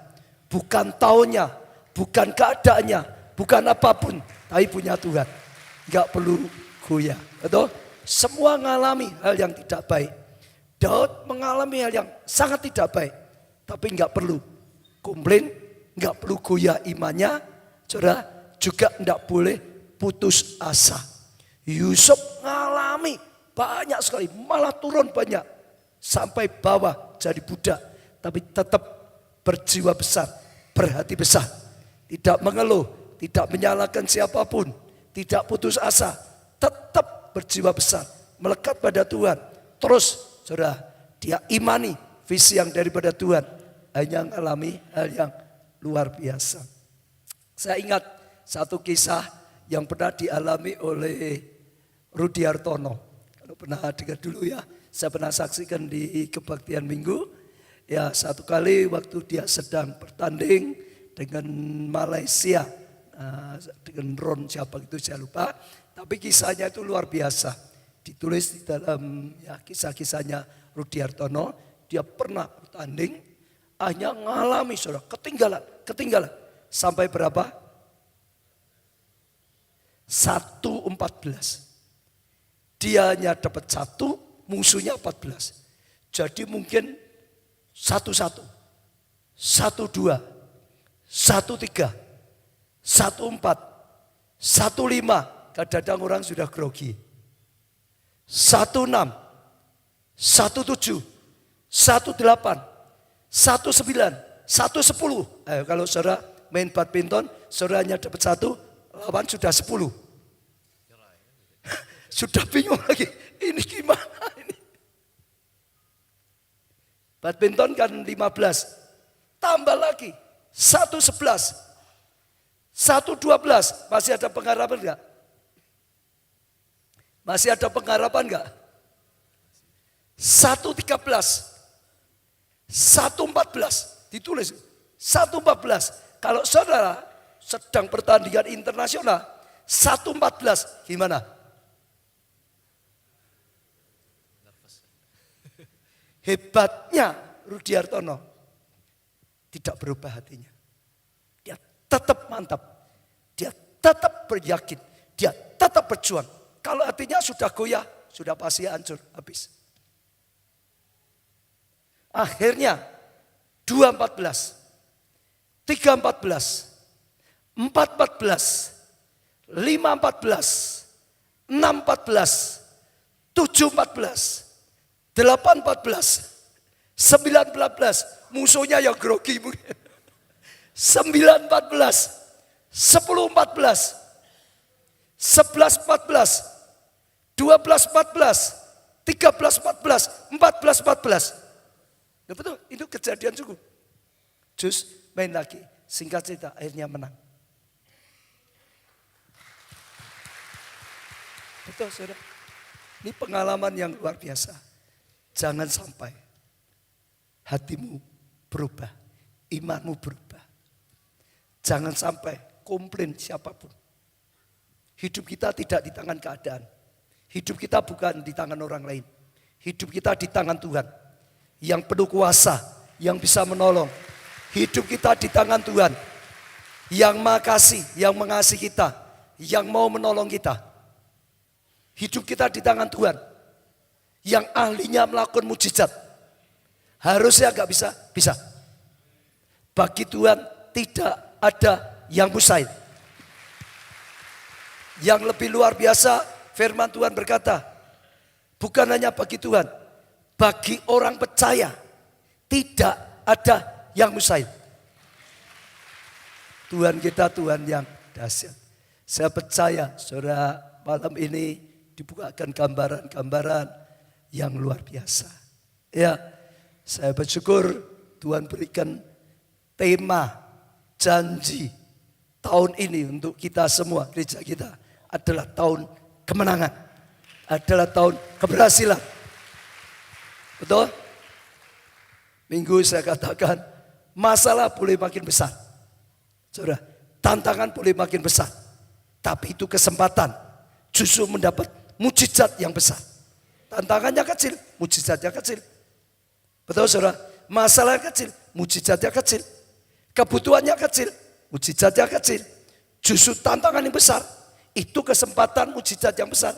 Bukan tahunnya. Bukan keadaannya. Bukan apapun. Tapi punya Tuhan. Enggak perlu goyah. Betul? Semua mengalami hal yang tidak baik. Daud mengalami hal yang sangat tidak baik. Tapi enggak perlu komplain. Enggak perlu goyah imannya. Saudara, juga enggak boleh putus asa. Yusuf mengalami banyak sekali, malah turun banyak. Sampai bawah jadi budak. Tapi tetap berjiwa besar, berhati besar. tidak mengeluh, tidak menyalahkan siapapun, tidak putus asa, tetap berjiwa besar, melekat pada Tuhan. Terus saudara, dia imani visi yang daripada Tuhan, hanya mengalami hal yang luar biasa. Saya ingat satu kisah yang pernah dialami oleh Rudi Hartono. Kalau pernah dengar dulu ya, saya pernah saksikan di kebaktian minggu. Ya, satu kali waktu dia sedang bertanding dengan Malaysia, dengan Ron siapa itu saya lupa. Tapi kisahnya itu luar biasa. Ditulis di dalam ya, kisah-kisahnya Rudi Hartono. Dia pernah bertanding, hanya mengalami saudara ketinggalan. Sampai berapa? 1-14. Dia hanya dapat 1, musuhnya 14. Jadi mungkin 1-1, 1-2, 1-3, 1-4, 1-5. Kadang-kadang orang sudah grogi. 1-6, 1-7, 1-8, 1-9, 1-10. Kalau saudara main badminton, saudara hanya dapat 1, lawan sudah 10. Sudah bingung lagi, ini gimana ini? Badminton kan 15, tambah lagi 1-11, 1-12, masih ada pengharapan enggak? Masih ada pengharapan enggak? 1-13, 1-14, ditulis 1-14. Kalau saudara sedang pertandingan internasional, 1-14, gimana? Hebatnya Rudi Hartono, tidak berubah hatinya. Dia tetap mantap, dia tetap beryakin, dia tetap berjuang. Kalau hatinya sudah goyah, sudah pasti hancur, habis. Akhirnya 2-14, 3-14, 4-14, 5-14, 6-14, 7-14, 8-14, 9-14, musuhnya yang grogi mungkin. 9-14, 10-14, 11-14, 12-14, 13-14, 14-14. Ya betul, itu kejadian cukup. Jus main lagi, singkat cerita akhirnya menang. Betul saudara, ini pengalaman yang luar biasa. Jangan sampai hatimu berubah, imanmu berubah. Jangan sampai komplain siapapun. Hidup kita tidak di tangan keadaan. Hidup kita bukan di tangan orang lain. Hidup kita di tangan Tuhan. Yang penuh kuasa, yang bisa menolong. Hidup kita di tangan Tuhan. Yang Maha Kasih, yang mengasihi kita. Yang mau menolong kita. Hidup kita di tangan Tuhan. Yang ahlinya melakukan mujizat. Harusnya enggak bisa, bisa. Bagi Tuhan tidak ada yang mustahil. Yang lebih luar biasa, firman Tuhan berkata, bukan hanya bagi Tuhan, bagi orang percaya tidak ada yang mustahil. Tuhan kita Tuhan yang dahsyat. Saya percaya saudara malam ini dibukakan gambaran-gambaran yang luar biasa. Ya, saya bersyukur Tuhan berikan tema janji tahun ini untuk kita semua, gereja kita adalah tahun kemenangan, adalah tahun keberhasilan. Betul? Minggu saya katakan masalah boleh makin besar. Saudara, tantangan boleh makin besar. Tapi itu kesempatan justru mendapat mujizat yang besar. Tantangannya kecil, mujizatnya kecil. Betul saudara? Masalah kecil, mujizatnya kecil. Kebutuhannya kecil, mujizatnya kecil. Justru tantangan yang besar, itu kesempatan mujizat yang besar.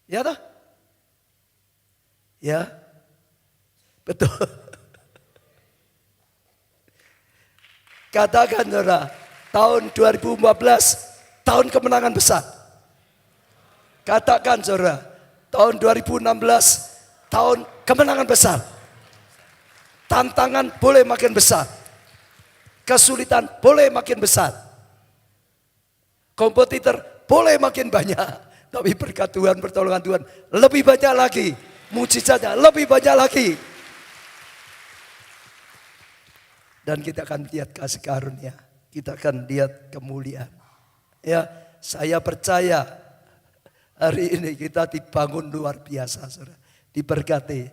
Ya toh? Ya. Betul. Katakan saudara, tahun 2015, tahun kemenangan besar. Katakan saudara, tahun 2016, tahun kemenangan besar. Tantangan boleh makin besar. kesulitan boleh makin besar. Kompetitor boleh makin banyak. Tapi berkat Tuhan, pertolongan Tuhan lebih banyak lagi. Mujizatnya lebih banyak lagi. Dan kita akan lihat kasih karunia. Kita akan lihat kemuliaan. Ya, saya percaya hari ini kita dibangun luar biasa, saudara. Diberkati.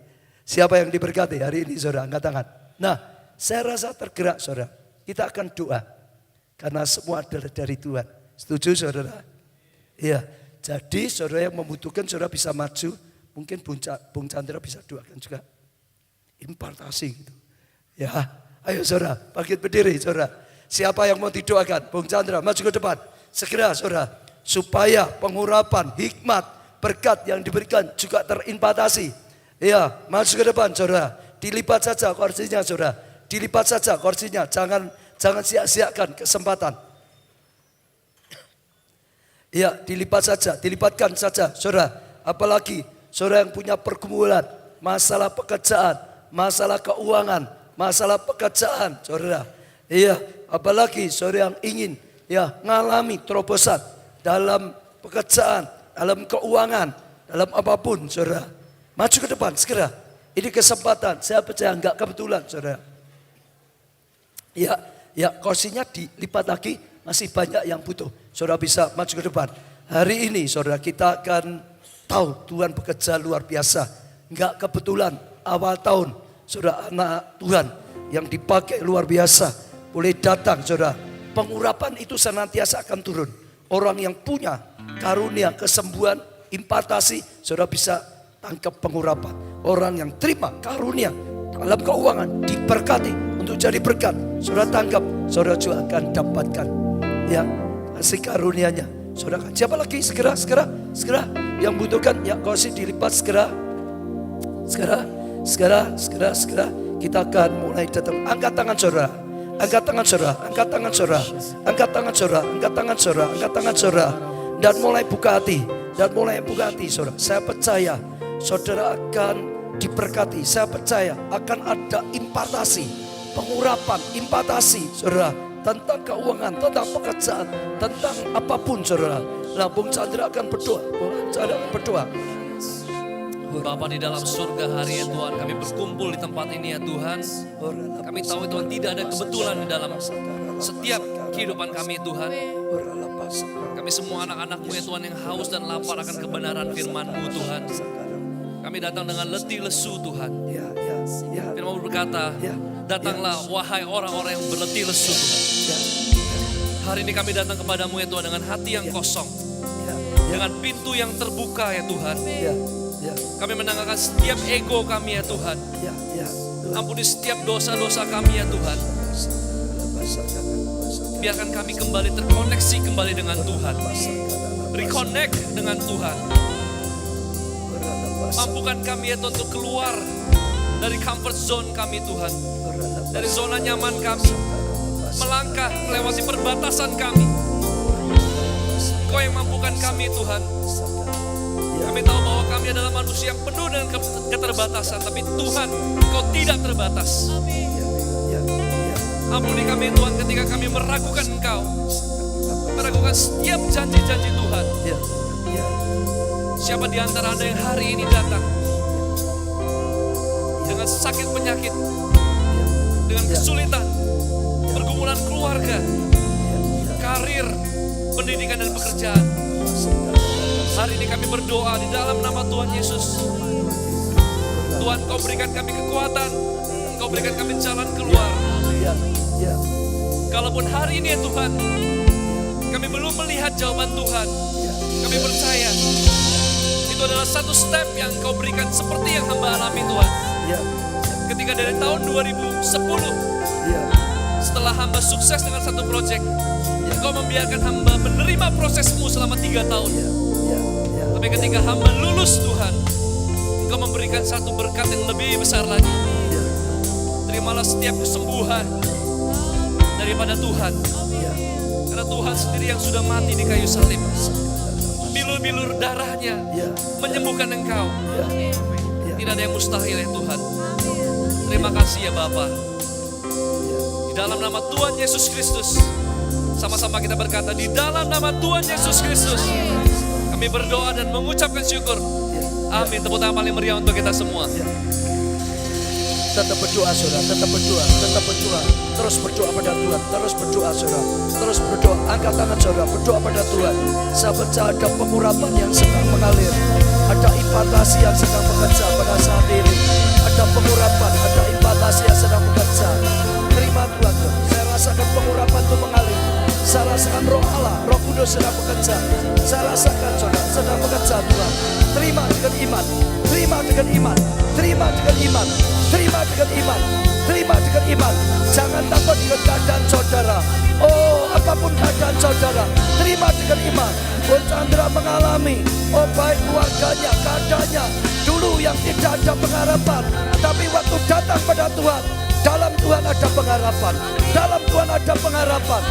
Siapa yang diberkati hari ini, saudara? Angkat tangan. Nah, saya rasa tergerak, saudara. Kita akan doa. Karena semua adalah dari Tuhan. Setuju, saudara? Iya. Jadi, saudara yang membutuhkan, saudara bisa maju. Mungkin Bung Chandra bisa doakan juga. Impartasi gitu. Ya, ayo saudara, bangkit berdiri saudara. Siapa yang mau didoakan? Bung Chandra, maju ke depan. Segera saudara, supaya pengurapan, hikmat, berkat yang diberikan juga terimpartasi. Ya, maju ke depan saudara. Dilipat saja kursinya saudara. Dilipat saja kursinya, jangan sia-siakan kesempatan. Ya, dilipatkan saja saudara. Apalagi saudara yang punya pergumulan, masalah pekerjaan, masalah keuangan, masalah pekerjaan, saudara. Iya, apalagi saudara yang ingin ngalami terobosan dalam pekerjaan, dalam keuangan, dalam apapun, saudara. Maju ke depan segera. Ini kesempatan, saya percaya enggak kebetulan, saudara. Ya, kursinya dilipat lagi, masih banyak yang butuh. Saudara bisa maju ke depan. Hari ini, saudara, kita akan tahu Tuhan bekerja luar biasa. Enggak kebetulan awal tahun, saudara, anak Tuhan yang dipakai luar biasa boleh datang, saudara. Pengurapan itu senantiasa akan turun. Orang yang punya karunia, kesembuhan, impartasi, saudara bisa tangkap pengurapan. Orang yang terima karunia dalam keuangan, diberkati untuk jadi berkat, saudara tangkap, saudara juga akan dapatkan ya kasih karunianya. Saudara, siapa lagi? Segera yang butuhkan ya kursi dilipat segera. Kita akan mulai datang. Angkat tangan saudara. Dan mulai buka hati. Saudara. Saya percaya saudara akan diberkati. Saya percaya akan ada impartasi, pengurapan, impartasi, saudara. Tentang keuangan, tentang pekerjaan, tentang apapun, saudara. Nah, Bung Chandra akan berdoa. Bapa di dalam surga, hari ya Tuhan, kami berkumpul di tempat ini ya Tuhan. Kami tahu Tuhan tidak ada kebetulan di dalam setiap kehidupan kami Tuhan. Kami semua anak-anak-Mu ya Tuhan yang haus dan lapar akan kebenaran firman-Mu Tuhan. Kami datang dengan letih lesu Tuhan. Firman-Mu berkata, datanglah wahai orang-orang yang berletih lesu Tuhan. Hari ini kami datang kepadamu ya Tuhan dengan hati yang kosong. Dengan pintu yang terbuka ya Tuhan. Kami menanggalkan setiap ego kami ya Tuhan. Ampuni setiap dosa-dosa kami ya Tuhan. Biarkan kami kembali terkoneksi kembali dengan Tuhan. Reconnect dengan Tuhan. Mampukan kami ya Tuhan untuk keluar dari comfort zone kami Tuhan. Dari zona nyaman kami. Melangkah melewati perbatasan kami. Kau yang mampukan kami Tuhan. Kami tahu bahwa kami adalah manusia yang penuh dengan keterbatasan. Tapi Tuhan, Kau tidak terbatas. Ampuni kami Tuhan ketika kami meragukan Engkau. Meragukan setiap janji-janji Tuhan. Siapa di antara Anda yang hari ini datang dengan sakit penyakit, dengan kesulitan, pergumulan keluarga, karir, pendidikan dan pekerjaan. Hari ini kami berdoa di dalam nama Tuhan Yesus. Tuhan, Kau berikan kami kekuatan, Kau berikan kami jalan keluar. Kalaupun hari ini ya Tuhan, kami belum melihat jawaban Tuhan, kami percaya itu adalah satu step yang Kau berikan seperti yang hamba alami Tuhan. Ketika dari tahun 2010, setelah hamba sukses dengan satu proyek, Engkau membiarkan hamba menerima prosesmu selama 3 tahun. Tapi ketika hamba lulus Tuhan, Engkau memberikan satu berkat yang lebih besar lagi. Terimalah setiap kesembuhan daripada Tuhan. Karena Tuhan sendiri yang sudah mati di kayu salib. Bilur-bilur darahnya menyembuhkan Engkau. Tidak ada yang mustahil ya Tuhan. Terima kasih ya Bapa. Di dalam nama Tuhan Yesus Kristus. Sama-sama kita berkata, di dalam nama Tuhan Yesus Kristus. Kami berdoa dan mengucapkan syukur. Amin. Tepuk tangan paling meriah untuk kita semua. Tetap berdoa saudara, tetap berdoa, tetap berdoa. Terus berdoa pada Tuhan, terus berdoa saudara. Terus berdoa, angkat tangan saudara, berdoa pada Tuhan. Saya percaya ada pengurapan yang sedang mengalir. Ada impartasi yang sedang bekerja pada saat ini. Ada pengurapan, ada impartasi yang sedang bekerja. Terima Tuhan, saya rasakan pengurapan itu mengalir. Saya rasakan roh Allah, roh kudus sedang bekerja. Saya rasakan saudara, sedang bekerja Tuhan. Terima dengan iman, terima dengan iman, terima dengan iman. Terima dengan iman, terima dengan iman. Jangan takut dengan keadaan saudara. Oh, apapun keadaan saudara, terima dengan iman. Oh, Chandra mengalami, oh baik keluarganya, keadaannya. Dulu yang tidak ada pengharapan, tapi waktu datang pada Tuhan, dalam Tuhan ada pengharapan. Dalam Tuhan ada pengharapan.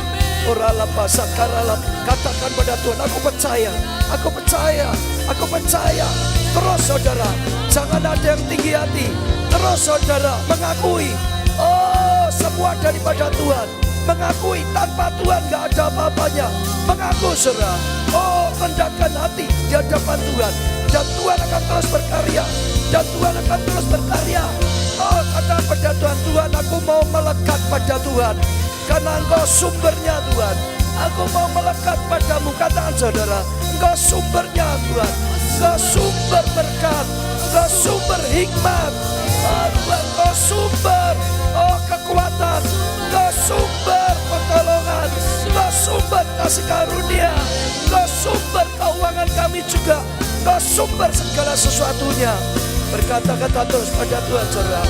Oralah pasakaralah, katakan pada Tuhan, aku percaya, aku percaya, aku percaya. Terus saudara, jangan ada yang tinggi hati. Terus saudara mengakui, oh semua daripada Tuhan. Mengakui tanpa Tuhan gak ada apa-apanya. Mengaku saudara, oh rendahkan hati di hadapan Tuhan. Dan Tuhan akan terus berkarya. Dan Tuhan akan terus berkarya. Oh katakan pada Tuhan, Tuhan aku mau melekat pada Tuhan. Karena Engkau sumbernya Tuhan. Aku mau melekat padamu. Katakan saudara, Engkau sumbernya Tuhan. Engkau sumber berkat. Engkau sumber hikmat. Oh Tuhan, Engkau sumber kekuatan. Engkau sumber pertolongan. Engkau sumber kasih karunia. Engkau sumber keuangan kami juga. Engkau sumber segala sesuatunya. Berkata-kata terus pada Tuhan saudara.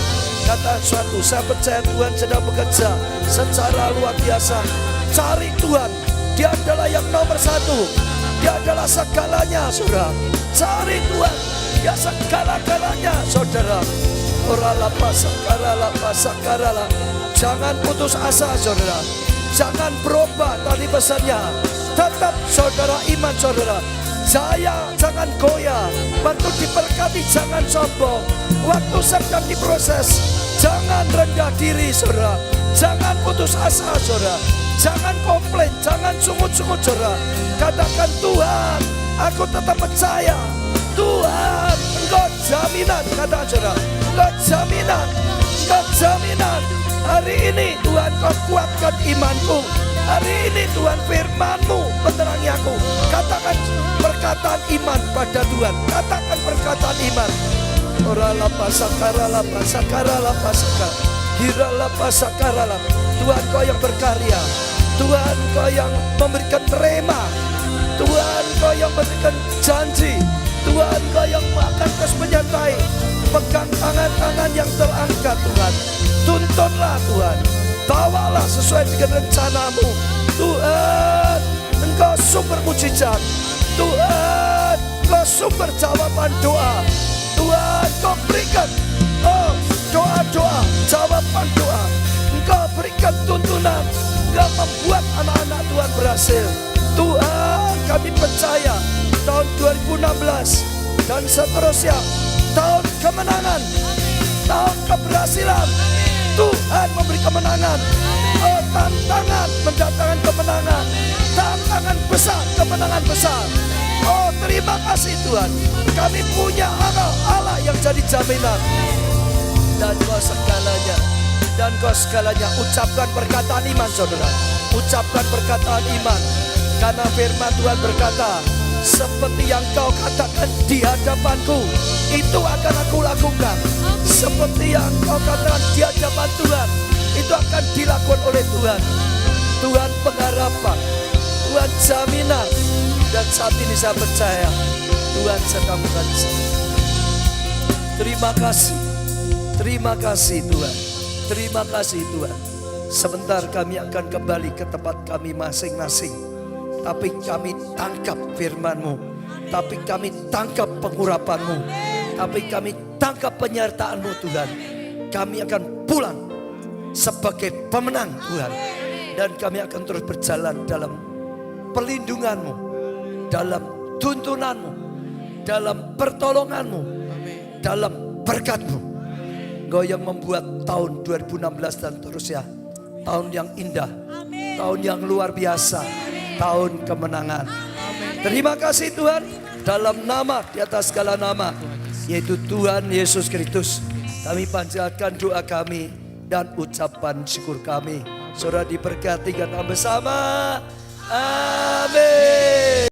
Kata suatu, saya percaya Tuhan sedang bekerja secara luar biasa. Cari Tuhan, Dia adalah yang nomor satu. Dia adalah segalanya saudara. Cari Tuhan, Dia segala-galanya saudara. Oralah pasakaralah. Jangan putus asa saudara. Jangan berubah tadi pesannya. Tetap saudara iman saudara. Jaya jangan goyah. Waktu diberkati jangan sombong. Waktu sedang diproses jangan rendah diri saudara. Jangan putus asa saudara. Jangan komplain, jangan sungut-sungut saudara. Katakan Tuhan, aku tetap percaya. Tuhan, Engkau jaminan. Katakan saudara, Engkau jaminan. Engkau jaminan. Hari ini Tuhan Kau kuatkan imanku. Hari ini Tuhan firman-Mu menerangi aku. Katakan perkataan iman pada Tuhan. Katakan perkataan iman. Oralah pasakaralah. Hiralah pasakaralah. Tuhan Kau yang berkarya. Tuhan Kau yang memberikan rema. Tuhan Kau yang memberikan janji. Tuhan Kau yang akan terus menyertai. Pegang tangan-tangan yang terangkat Tuhan. Tuntunlah Tuhan. Bawalah sesuai dengan rencana-Mu. Tuhan, Engkau sumber mujizat. Tuhan, Engkau sumber jawaban doa. Tuhan, Kau berikan doa-doa, jawaban doa. Engkau berikan tuntunan. Engkau membuat anak-anak Tuhan berhasil. Tuhan, kami percaya tahun 2016 dan seterusnya, tahun kemenangan, tahun keberhasilan. Tuhan memberi kemenangan. Oh, tantangan mendatangkan kemenangan. Tantangan besar, kemenangan besar. Oh, terima kasih Tuhan. Kami punya Allah yang jadi jaminan. Dan Kau segalanya. Dan Kau segalanya. Ucapkan perkataan iman saudara. Ucapkan perkataan iman. Karena firman Tuhan berkata, seperti yang Kau katakan di hadapanku, itu akan aku lakukan. Seperti yang Kau katakan di hadapan Tuhan, itu akan dilakukan oleh Tuhan. Tuhan pengharapan, Tuhan jaminan. Dan saat ini saya percaya Tuhan sedang bekerja. Terima kasih Tuhan. Terima kasih Tuhan. Sebentar kami akan kembali ke tempat kami masing-masing. Tapi kami tangkap firman-Mu. Tapi kami tangkap pengurapan-Mu. Tapi kami tangkap penyertaan-Mu Tuhan. Kami akan pulang sebagai pemenang Tuhan. Dan kami akan terus berjalan dalam perlindungan-Mu. Dalam tuntunan-Mu. Dalam pertolongan-Mu. Dalam berkat-Mu. Engkau yang membuat tahun 2016 dan terusnya tahun yang indah, tahun yang luar biasa, tahun kemenangan. Terima kasih Tuhan, dalam nama di atas segala nama, yaitu Tuhan Yesus Kristus, kami panjatkan doa kami dan ucapan syukur kami. Saudara diberkati, kata bersama. Amin.